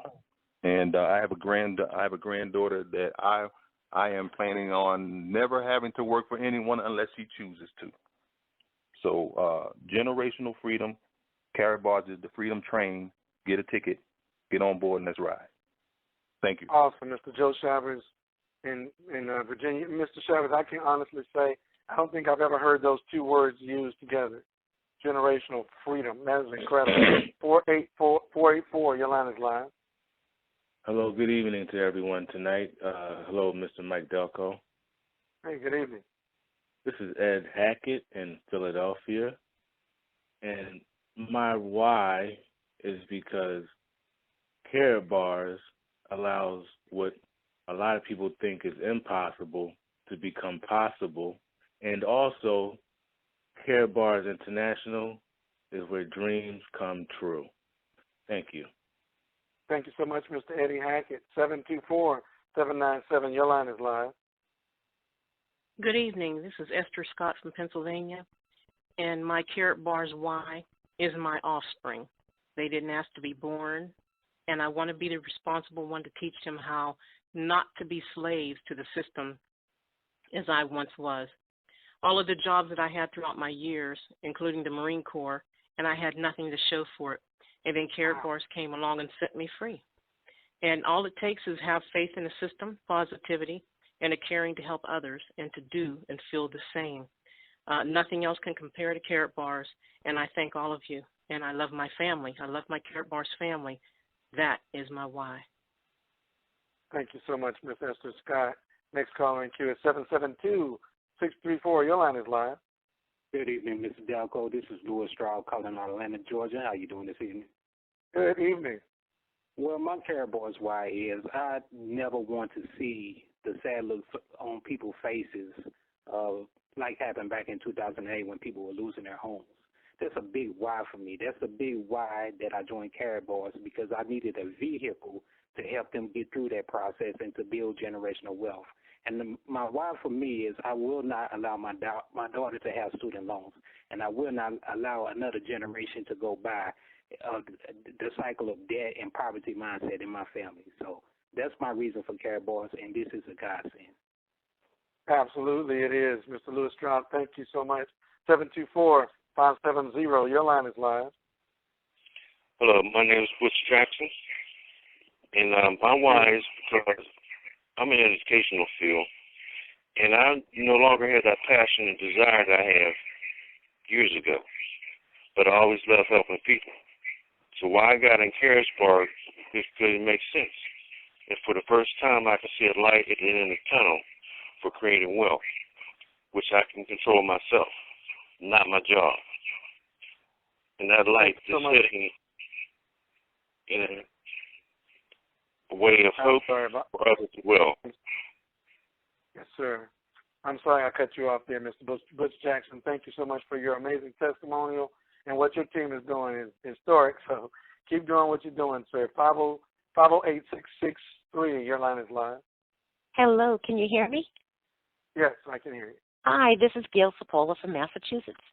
And I have a granddaughter that I am planning on never having to work for anyone unless she chooses to. So generational freedom, Karatbars is the freedom train. Get a ticket, get on board, and let's ride. Thank you. Awesome, Mr. Joe Chavez in Virginia. Mr. Chavez, I can honestly say I don't think I've ever heard those 2 words used together. Generational freedom. That is incredible. 484, your line is live. Hello, good evening to everyone tonight. Hello, Mr. Mike Delco. Hey, good evening. This is Ed Hackett in Philadelphia, and my why is because Karatbars allows what a lot of people think is impossible to become possible, and also Karatbars International is where dreams come true. Thank you. Thank you so much, Mr. Eddie Hackett. 724-797, your line is live. Good evening. This is Esther Scott from Pennsylvania, and my Karatbars why is my offspring. They didn't ask to be born, and I want to be the responsible one to teach them how not to be slaves to the system as I once was. All of the jobs that I had throughout my years, including the Marine Corps, and I had nothing to show for it. And then Karatbars came along and set me free. And all it takes is have faith in the system, positivity, and a caring to help others and to do and feel the same. Nothing else can compare to Karatbars, and I thank all of you. And I love my family. I love my Karatbars family. That is my why. Thank you so much, Ms. Esther Scott. Next caller in queue is 772-634. Your line is live. Good evening, Mr. Delco. This is Louis Stroud calling out of Atlanta, Georgia. How you doing this evening? Good evening. Well, my Karatbars why is I never want to see the sad looks on people's faces like happened back in 2008 when people were losing their homes. That's a big why for me. That's a big why that I joined Karatbars, because I needed a vehicle to help them get through that process and to build generational wealth. And my why for me is I will not allow my daughter to have student loans, and I will not allow another generation to go by the cycle of debt and poverty mindset in my family. So that's my reason for Karatbars, and this is a godsend. Absolutely, it is. Mr. Louis Stroud, thank you so much. 724-570, your line is live. Hello, my name is Butch Jackson, and my why is because I'm in the educational field, and I no longer have that passion and desire that I have years ago, but I always love helping people. So why I got in Karatbars is because it makes sense. And for the first time, I can see a light at the end of the tunnel for creating wealth, which I can control myself, not my job. And that light is sitting in a way of hope for others as well. Yes, sir. I'm sorry I cut you off there, Mr. Butch Jackson. Thank you so much for your amazing testimonial, and what your team is doing is historic. So keep doing what you're doing, sir. 508-663, your line is live. Hello, can you hear me? Yes, I can hear you. Hi, this is Gail Sapola from Massachusetts.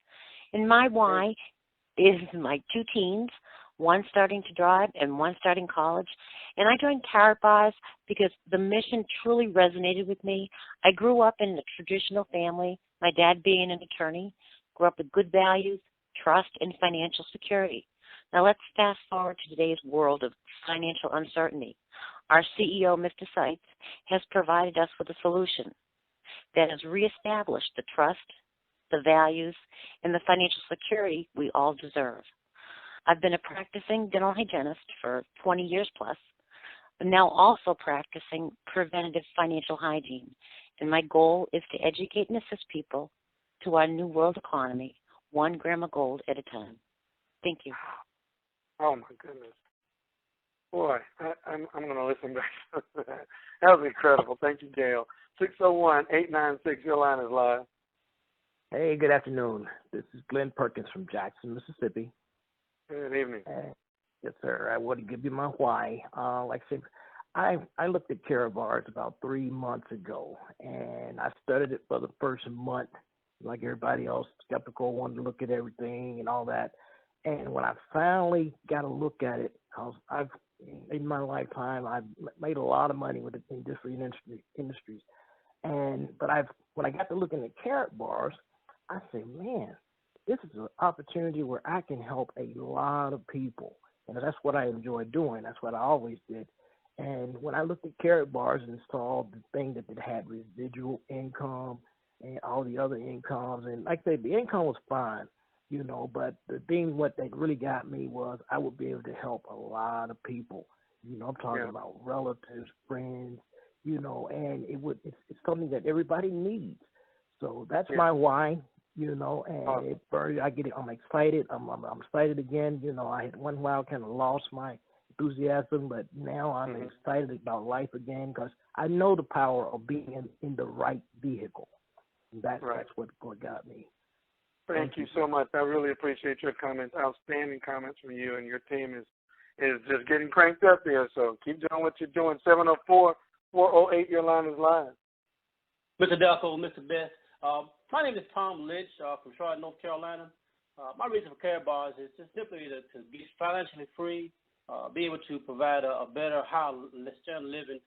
And my why is my two teens, one starting to drive and one starting college. And I joined Karatbars because the mission truly resonated with me. I grew up in a traditional family, my dad being an attorney, grew up with good values, trust, and financial security. Now let's fast forward to today's world of financial uncertainty. Our CEO, Mr. Seitz, has provided us with a solution that has reestablished the trust, the values, and the financial security we all deserve. I've been a practicing dental hygienist for 20 years plus, but now also practicing preventative financial hygiene. And my goal is to educate and assist people to our new world economy, 1 gram of gold at a time. Thank you. Oh, my goodness. Boy, I'm going to listen back to that. That was incredible. Thank you, Gail. 601-896, your line is live. Hey, good afternoon. This is Glenn Perkins from Jackson, Mississippi. Good evening. Yes, sir. I want to give you my why. Like I said, I looked at Karatbars about 3 months ago, and I studied it for the first month. Like everybody else, skeptical, wanted to look at everything and all that. And when I finally got a look at it, I've in my lifetime, I've made a lot of money with it in different industries. But when I got to looking at Karatbars, I said, man, this is an opportunity where I can help a lot of people. And that's what I enjoy doing. That's what I always did. And when I looked at Karatbars and saw the thing that it had residual income and all the other incomes, and like I said, the income was fine, but the thing what that really got me was I would be able to help a lot of people. I'm talking about relatives, friends, and it's something that everybody needs. So that's Yeah. my why, and I'm excited. I'm excited again. I had one while kind of lost my enthusiasm, but now I'm excited about life again because I know the power of being in the right vehicle. That's what got me. Thank you so much. I really appreciate your comments. Outstanding comments from you, and your team is just getting cranked up there. So keep doing what you're doing. 704-408, your line is live. Mr. Delco, Mr. Best. My name is Tom Lynch from Charlotte, North Carolina. My reason for Karatbars is just simply to be financially free, be able to provide a better standard of living,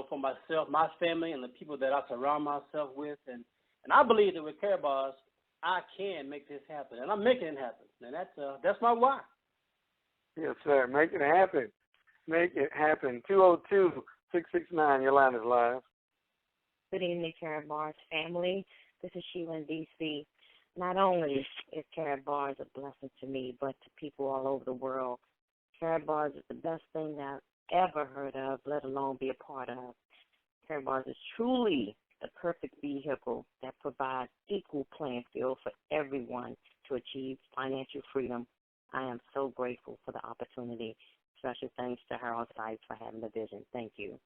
for myself, my family, and the people that I surround myself with. And I believe that with Karatbars, I can make this happen, and I'm making it happen. And that's my why. Yes, sir. Make it happen. Make it happen. 202-669, your line is live. Good evening, Karatbars family. This is Sheila in D.C. Not only is Karatbars a blessing to me, but to people all over the world. Karatbars is the best thing that I've ever heard of, let alone be a part of. Karatbars is truly the perfect vehicle that provides equal playing field for everyone to achieve financial freedom. I am so grateful for the opportunity. Special thanks to Harold Sykes for having the vision. Thank you.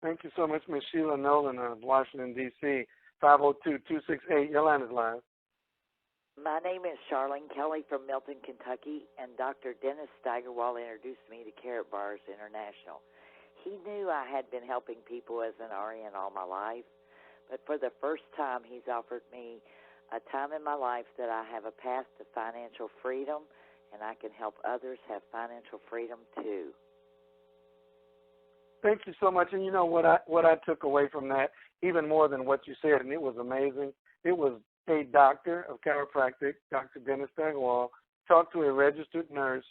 Thank you so much, Ms. Sheila Nolan of Washington, D.C. 502-268, your line is live. My name is Charlene Kelly from Milton, Kentucky, and Dr. Dennis Steigerwald introduced me to Karatbars International. He knew I had been helping people as an RN all my life, but for the first time he's offered me a time in my life that I have a path to financial freedom, and I can help others have financial freedom too. Thank you so much. And you know what I took away from that, even more than what you said, and it was amazing, it was a doctor of chiropractic, Dr. Dennis Steigerwald, talked to a registered nurse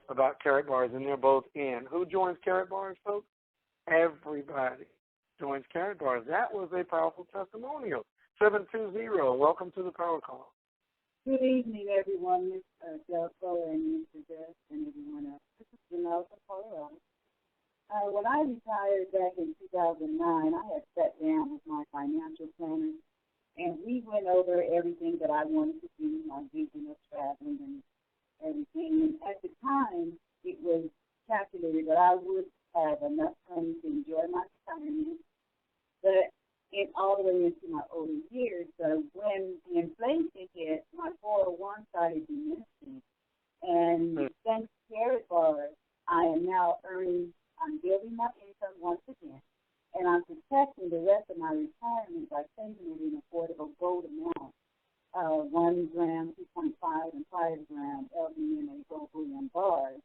about Karatbars, and they're both in. Who joins Karatbars, folks? Everybody joins Karatbars. That was a powerful testimonial. 720, welcome to the Power Call. Good evening, everyone. Ms. Delco and Mr. Best and everyone else. This is Janelle from Colorado. When I retired back in 2009, I had sat down with my financial planner, and we went over everything that I wanted to do, my vision of traveling and everything. And at the time, it was calculated that I would have enough money to enjoy my retirement, but all the way into my older years. So when the inflation hit, my 401 started diminishing. And thanks to Karatbars, I am now I'm building my income once again, and I'm protecting the rest of my retirement by saving it in affordable gold amount, 1 gram, 2.5, and 5 gram LBMA gold bullion bars.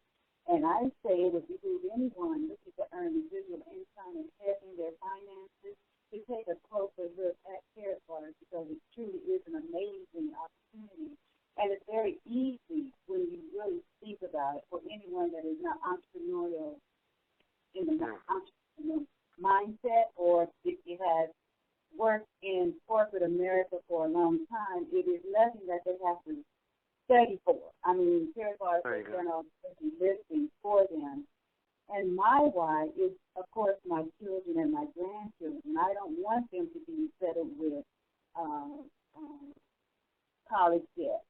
And I say it would behoove anyone looking to earn residual income and hedging their finances to take a closer look at Karatbars, because it truly is an amazing opportunity. And it's very easy when you really think about it for anyone that is not entrepreneurial in the entrepreneurial mindset, or if you have worked in corporate America for a long time, it is nothing that they have to study for. I mean, Karatbars has done all the listings for them. And my why is, of course, my children and my grandchildren. I don't want them to be settled with college debt.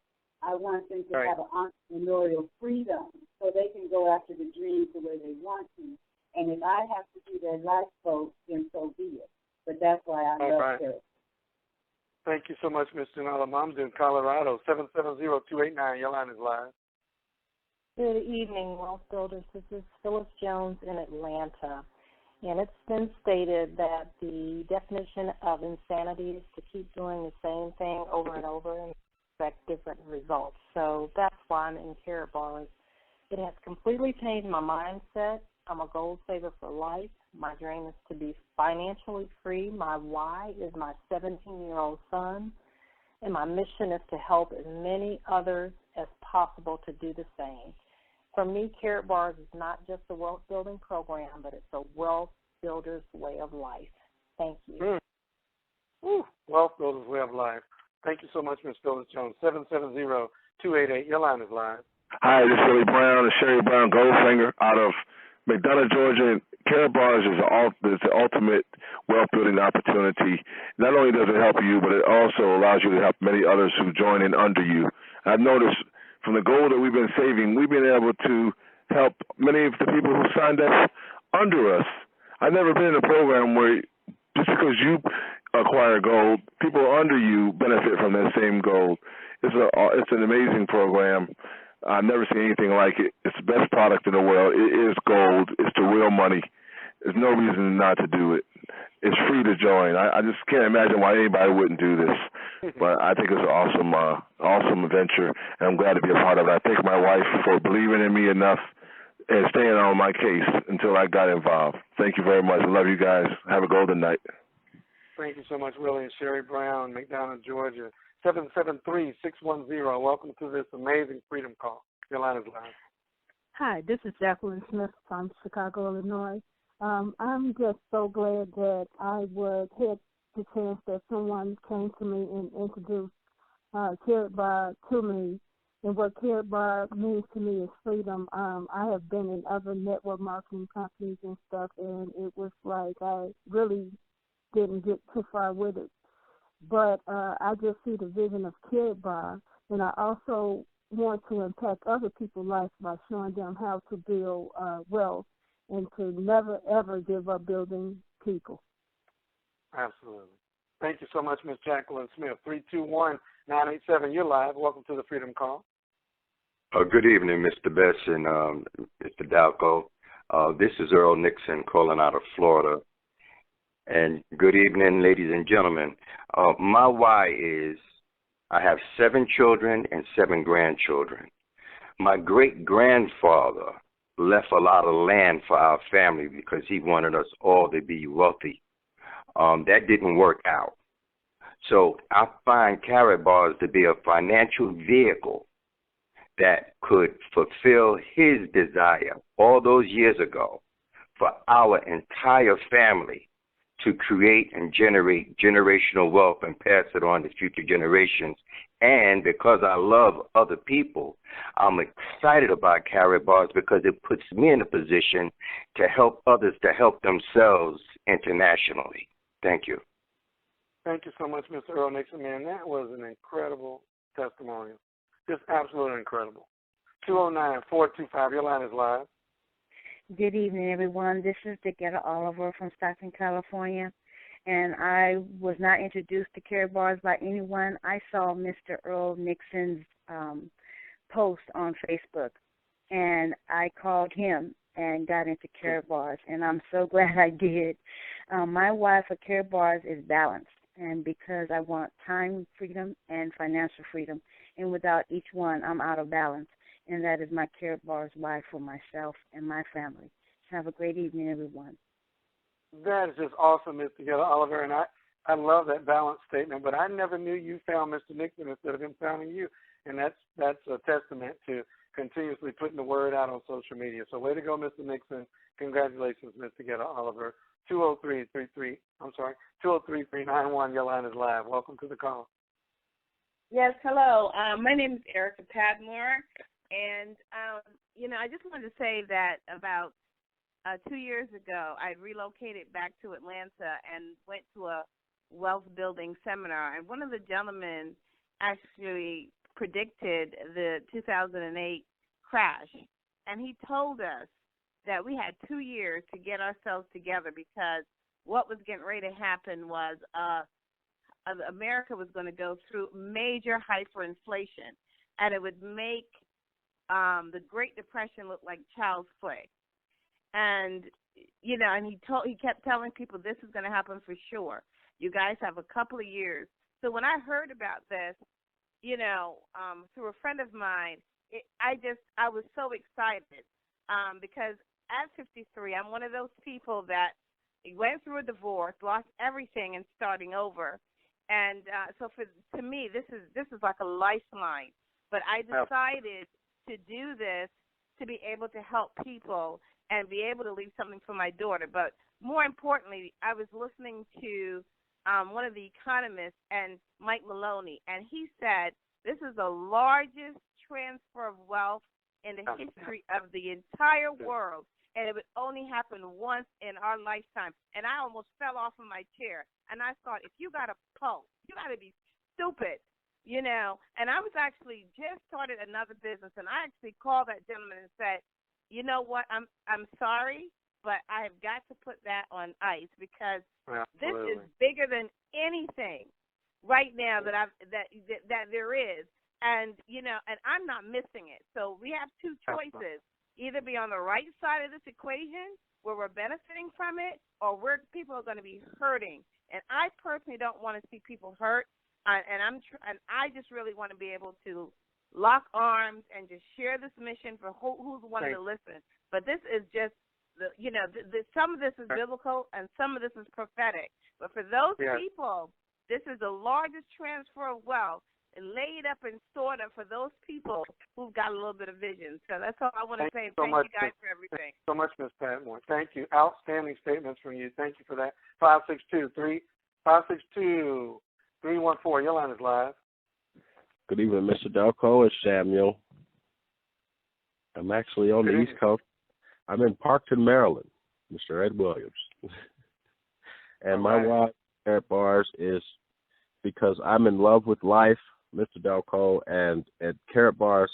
I want them to have an entrepreneurial freedom so they can go after the dreams the way they want to. And if I have to do their lifeboat, then so be it. But that's why I love it. Thank you so much, Mr. Nalamamdu in Colorado. 770-289, your line is live. Good evening, Wealth Builders. This is Phyllis Jones in Atlanta. And it's been stated that the definition of insanity is to keep doing the same thing over and over and expect different results. So that's why I'm in Karatbars. It has completely changed my mindset. I'm a goal saver for life. My dream is to be financially free. My why is my 17-year-old son. And my mission is to help as many others as possible to do the same. For me, Karatbars is not just a wealth building program, but it's a wealth builder's way of life. Thank you. Wealth builder's way of life. Thank you so much, Ms. Phyllis Jones. 770-288, your line is live. Hi, this is Sherry Brown, the Sherry Brown Goldfinger out of McDonough, Georgia, and Karatbars is the ultimate wealth building opportunity. Not only does it help you, but it also allows you to help many others who join in under you. I've noticed from the gold that we've been saving, we've been able to help many of the people who signed up under us. I've never been in a program where just because you acquire gold, people under you benefit from that same gold. It's an amazing program. I've never seen anything like it. It's the best product in the world. It is gold. It's the real money. There's no reason not to do it. It's free to join. I just can't imagine why anybody wouldn't do this. But I think it's an awesome venture, and I'm glad to be a part of it. I thank my wife for believing in me enough and staying on my case until I got involved. Thank you very much. I love you guys. Have a golden night. Thank you so much, Willie and Sherry Brown, McDonough, Georgia. 773-610. Welcome to this amazing Freedom Call. Your line is live. Hi, this is Jacqueline Smith from Chicago, Illinois. I'm just so glad that I had the chance that someone came to me and introduced Karatbar to me. And what Karatbar means to me is freedom. I have been in other network marketing companies and stuff, and it was like I really didn't get too far with it. But I just see the vision of Karatbar, and I also want to impact other people's lives by showing them how to build wealth and to never, ever give up building people. Absolutely. Thank you so much, Ms. Jacqueline Smith. 321-987, you're live. Welcome to the Freedom Call. Good evening, Mr. Bess and Mr. Dalco. This is Earl Nixon calling out of Florida. And good evening, ladies and gentlemen. My why is I have 7 children and 7 grandchildren. My great-grandfather left a lot of land for our family because he wanted us all to be wealthy. That didn't work out. So I find Karatbars to be a financial vehicle that could fulfill his desire all those years ago for our entire family to create and generate generational wealth and pass it on to future generations. And because I love other people, I'm excited about Karatbars because it puts me in a position to help others to help themselves internationally. Thank you. Thank you so much, Mr. Earl Nixon. Man, that was an incredible testimonial. Just absolutely incredible. 209-425, your line is live. Good evening, everyone. This is Dequetta Oliver from Stockton, California, and I was not introduced to Karatbars by anyone. I saw Mr. Earl Nixon's post on Facebook, and I called him and got into Karatbars, and I'm so glad I did. My why for Karatbars is balance, and because I want time freedom and financial freedom, and without each one, I'm out of balance. And that is my Karatbars why for myself and my family. Have a great evening, everyone. That is just awesome, Mr. Oliver, and I love that balance statement, but I never knew you found Mr. Nixon instead of him finding you, and that's a testament to continuously putting the word out on social media. So way to go, Mr. Nixon. Congratulations, Mr. Oliver. 203-391, your line is live. Welcome to the call. Yes, hello. My name is Erica Padmore. And, I just wanted to say that about 2 years ago, I relocated back to Atlanta and went to a wealth building seminar. And one of the gentlemen actually predicted the 2008 crash. And he told us that we had 2 years to get ourselves together because what was getting ready to happen was America was going to go through major hyperinflation. And it would make the Great Depression looked like child's play. And, and he kept telling people this is going to happen for sure. You guys have a couple of years. So when I heard about this, through a friend of mine, I was so excited because at 53, I'm one of those people that went through a divorce, lost everything, and starting over. And so to me, this is like a lifeline. But I decided to do this to be able to help people and be able to leave something for my daughter. But more importantly, I was listening to one of the economists, and Mike Maloney, and he said this is the largest transfer of wealth in the history of the entire world. and it would only happen once in our lifetime. And I almost fell off of my chair. And I thought, if you got a pulse, you got to be stupid, you know. And I was actually just started another business, and I actually called that gentleman and said, you know what, I'm sorry, but I have got to put that on ice because this is bigger than anything right now that there is. And, you know, and I'm not missing it. So we have two choices. Either be on the right side of this equation where we're benefiting from it, or where people are going to be hurting. And I personally don't want to see people hurt. And I just really want to be able to lock arms and just share this mission for who's wanting to listen. But this is just, some of this is biblical and some of this is prophetic. But for those people, this is the largest transfer of wealth laid up and stored up for those people who've got a little bit of vision. So that's all I want to say. Thank you guys for everything. Thank you so much, Ms. Patmore. Thank you. Outstanding statements from you. Thank you for that. 562-314. Your line is live. Good evening, Mr. Delco. It's Samuel. I'm actually on the East Coast. I'm in Parkton, Maryland, Mr. Ed Williams. And my wife, Karatbars, is because I'm in love with life, Mr. Delco, and Karatbars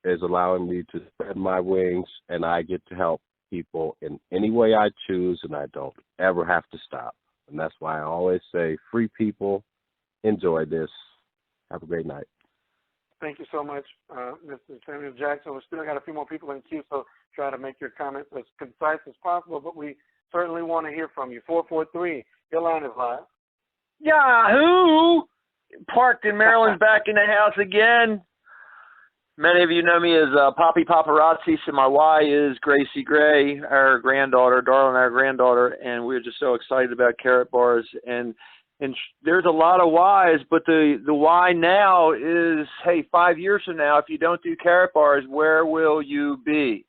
is allowing me to spread my wings, and I get to help people in any way I choose, and I don't ever have to stop. And that's why I always say, free people, enjoy this. Have a great night. Thank you so much, Mr. Samuel Jackson. We've still got a few more people in queue, so try to make your comments as concise as possible, but we certainly want to hear from you. 443, your line is live. Yahoo! Parked in Maryland, back in the house again. Many of you know me as Poppy Paparazzi, so my Y is Gracie Gray, our granddaughter, Darlin, our granddaughter, and we're just so excited about Karatbars. And there's a lot of Ys, but the why now is, hey, 5 years from now, if you don't do Karatbars, where will you be?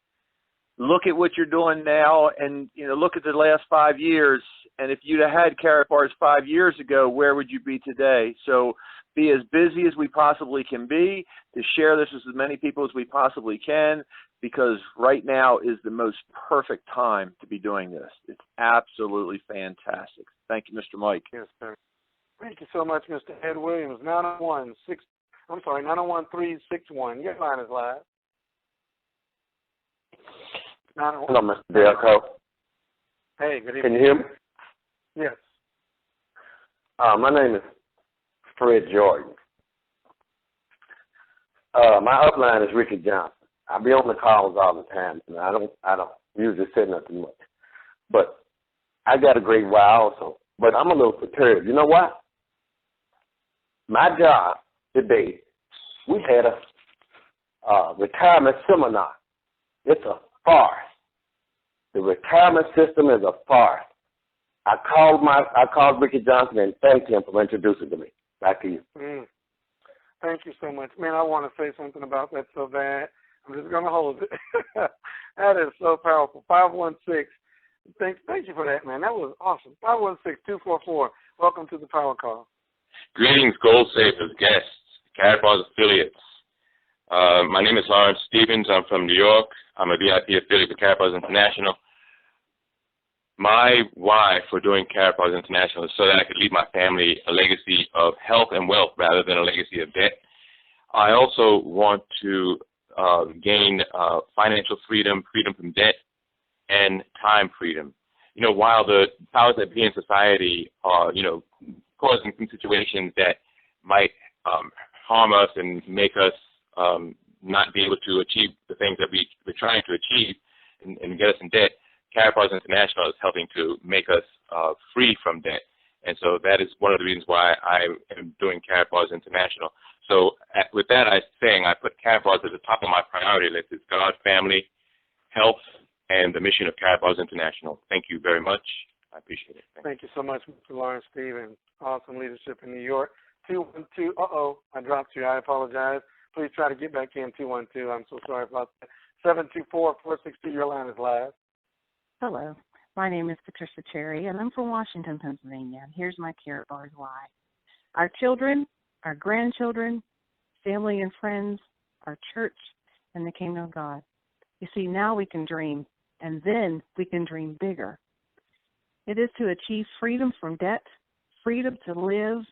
Look at what you're doing now, and look at the last 5 years. And if you'd have had Karatbars 5 years ago, where would you be today? So be as busy as we possibly can be to share this with as many people as we possibly can, because right now is the most perfect time to be doing this. It's absolutely fantastic. Thank you, Mr. Mike. Yes, sir. Thank you so much, Mr. Ed Williams. 901-361. Your line is live. Hello, Mr. Delco. Hey, good evening. Can you hear me? Yes. My name is Fred Jordan. My upline is Ricky Johnson. I be on the calls all the time, and I don't usually say nothing much. But I got a great why also. But I'm a little perturbed. You know what? My job today, we had a retirement seminar. It's a farce. The retirement system is a farce. I called Ricky Johnson and thanked him for introducing to me. Back to you. Thank you so much. Man, I want to say something about that so bad. I'm just going to hold it. That is so powerful. 516. Thank you for that, man. That was awesome. 516-244. Welcome to the Power Call. Greetings, Gold Savers, guests, Karatbars affiliates. My name is Lawrence Stevens. I'm from New York. I'm a VIP affiliate of Karatbars International. My why for doing Karatbars International is so that I could leave my family a legacy of health and wealth rather than a legacy of debt. I also want to gain financial freedom, freedom from debt, and time freedom. While the powers that be in society are, causing some situations that might harm us and make us not be able to achieve the things that we're trying to achieve and get us in debt, Karatbars International is helping to make us free from debt. And so that is one of the reasons why I am doing Karatbars International. So with that, I put Karatbars at the top of my priority list. It's God, family, health, and the mission of Karatbars International. Thank you very much. I appreciate it. Thank you so much, Mr. Lawrence Stevens. Awesome leadership in New York. 212, I dropped you. I apologize. Please try to get back in, 212. I'm so sorry about that. 724-462, your line is live. Hello. My name is Patricia Cherry, and I'm from Washington, Pennsylvania. And here's my Karatbars why. Our children, our grandchildren, family and friends, our church, and the kingdom of God. You see, now we can dream and then we can dream bigger. It is to achieve freedom from debt, freedom to live,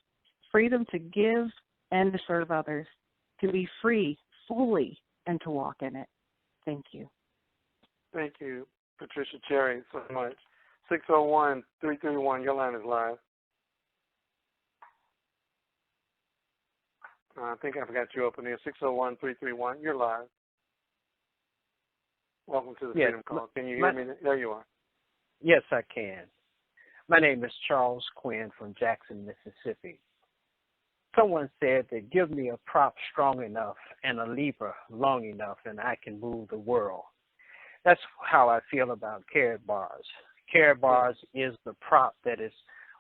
freedom to give, and to serve others, to be free fully and to walk in it. Thank you. Thank you, Patricia Cherry, so much. 601-331, your line is live. I think I forgot you open here. 601-331, you're live. Welcome to the Freedom Call. Can you hear me? There you are. Yes, I can. My name is Charles Quinn from Jackson, Mississippi. Someone said that give me a prop strong enough and a lever long enough and I can move the world. That's how I feel about Karatbars. Karatbars is the prop that is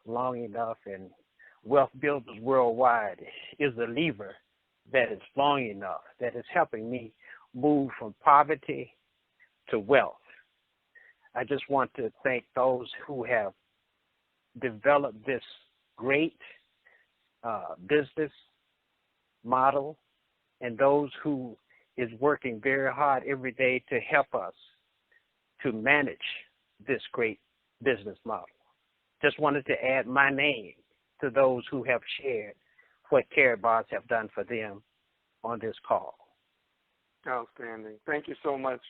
long enough, and Wealth Builders Worldwide is the lever that is long enough, that is helping me move from poverty to wealth. I just want to thank those who have developed this great business model and those who is working very hard every day to help us to manage this great business model. Just wanted to add my name to those who have shared what Karatbars have done for them on this call. Outstanding. Thank you so much.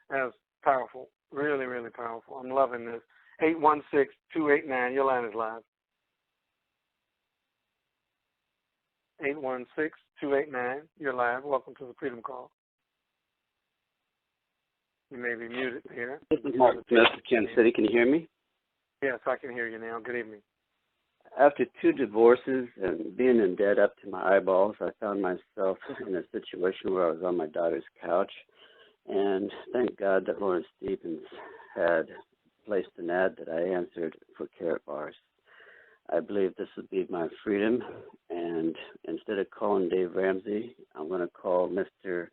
That's powerful. Really, really powerful. I'm loving this. 816-289, your line is live. 816-289, you're live. Welcome to the Freedom Call. You may be muted here. This is Mark Smith of Kansas City. Can you hear me? Yes, I can hear you now. Good evening. After 2 divorces and being in debt up to my eyeballs, I found myself in a situation where I was on my daughter's couch. And thank God that Lawrence Stevens had placed an ad that I answered for Karatbars. I believe this would be my freedom. And instead of calling Dave Ramsey, I'm going to call Mr.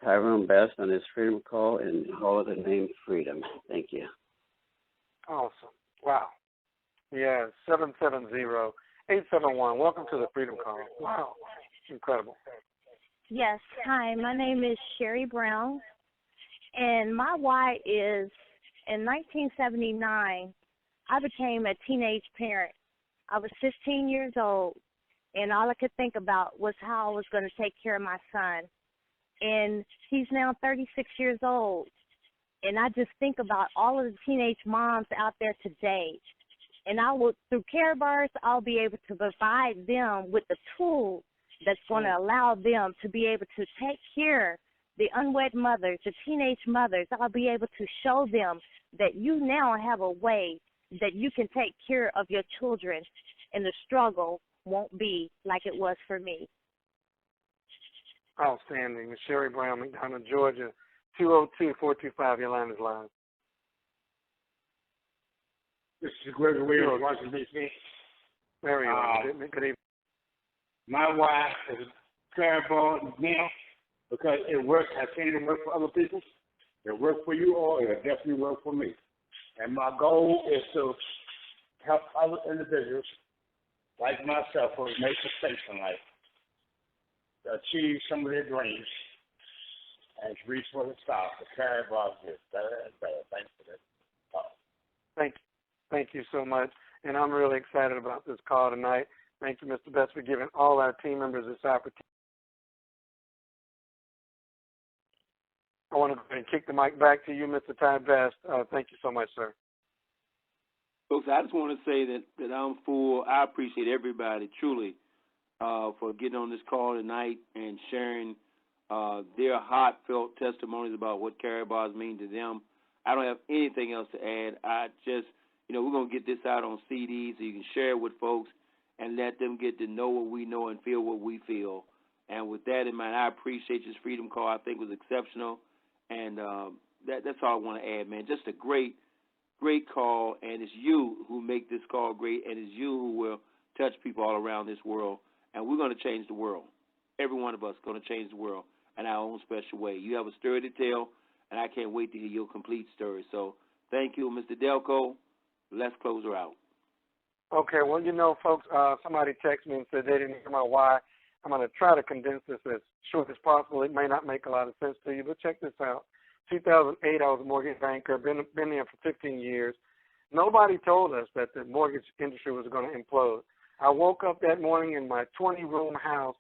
Tyrone Best on his Freedom Call and call it the name Freedom. Thank you. Awesome. Wow. Yeah, 770-871. Welcome to the Freedom Call. Wow. Incredible. Yes. Hi, my name is Sherry Brown, and my why is in 1979, I became a teenage parent. I was 15 years old, and all I could think about was how I was going to take care of my son. And he's now 36 years old. And I just think about all of the teenage moms out there today. And through Karatbars, I'll be able to provide them with the tools that's going to allow them to be able to take care the unwed mothers, the teenage mothers. I'll be able to show them that you now have a way that you can take care of your children, and the struggle won't be like it was for me. Outstanding. Ms. Sherry Brown, McDonough, Georgia, 202-425. Your line is live. This is Gregory Williams, Washington, D.C. There we are. Good evening. My wife is a Karatbars now because it works. I've seen it work for other people. It worked for you all. It definitely worked for me. And my goal is to help other individuals like myself who make mistakes in life to achieve some of their dreams and to reach for the stars. The Karatbars is better and better. Thanks for that. Thank you so much. And I'm really excited about this call tonight. Thank you, Mr. Best, for giving all our team members this opportunity. I want to go ahead and kick the mic back to you, Mr. Ty Best. Thank you so much, sir. Folks, I just want to say that I'm full. I appreciate everybody, truly, for getting on this call tonight and sharing their heartfelt testimonies about what Karatbars mean to them. I don't have anything else to add. I just, we're going to get this out on CDs so you can share it with folks and let them get to know what we know and feel what we feel. And with that in mind, I appreciate this Freedom Call. I think it was exceptional. And that's all I want to add, man. Just a great call, and it's you who make this call great, and it's you who will touch people all around this world. And we're going to change the world. Every one of us is going to change the world in our own special way. You have a story to tell, and I can't wait to hear your complete story. So thank you, Mr. Delco. Let's close her out. Okay, well, folks, somebody texted me and said they didn't hear my why. I'm going to try to condense this as short as possible. It may not make a lot of sense to you, but check this out. 2008, I was a mortgage banker, been there for 15 years. Nobody told us that the mortgage industry was going to implode. I woke up that morning in my 20-room house,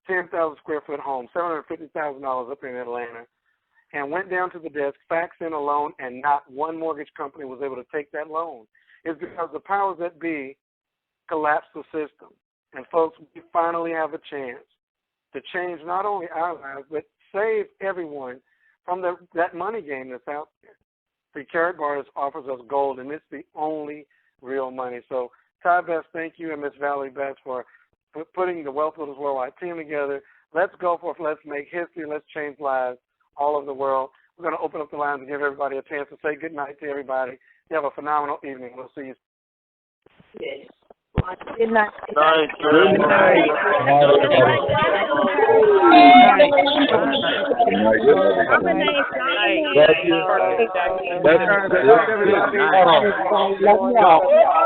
10,000 square foot home, $750,000 up in Atlanta, and went down to the desk, faxed in a loan, and not one mortgage company was able to take that loan. It's because the powers that be collapsed the system. And folks, we finally have a chance to change not only our lives, but save everyone from that money game that's out there. The Karatbars offers us gold, and it's the only real money. So, Ty Best, thank you, and Miss Valerie Best for putting the Wealth Builders Worldwide team together. Let's go for it. Let's make history. Let's change lives all over the world. We're going to open up the lines and give everybody a chance to say good night to everybody. You have a phenomenal evening. We'll see you. Yes. Good night. Good night. Good night. Good night.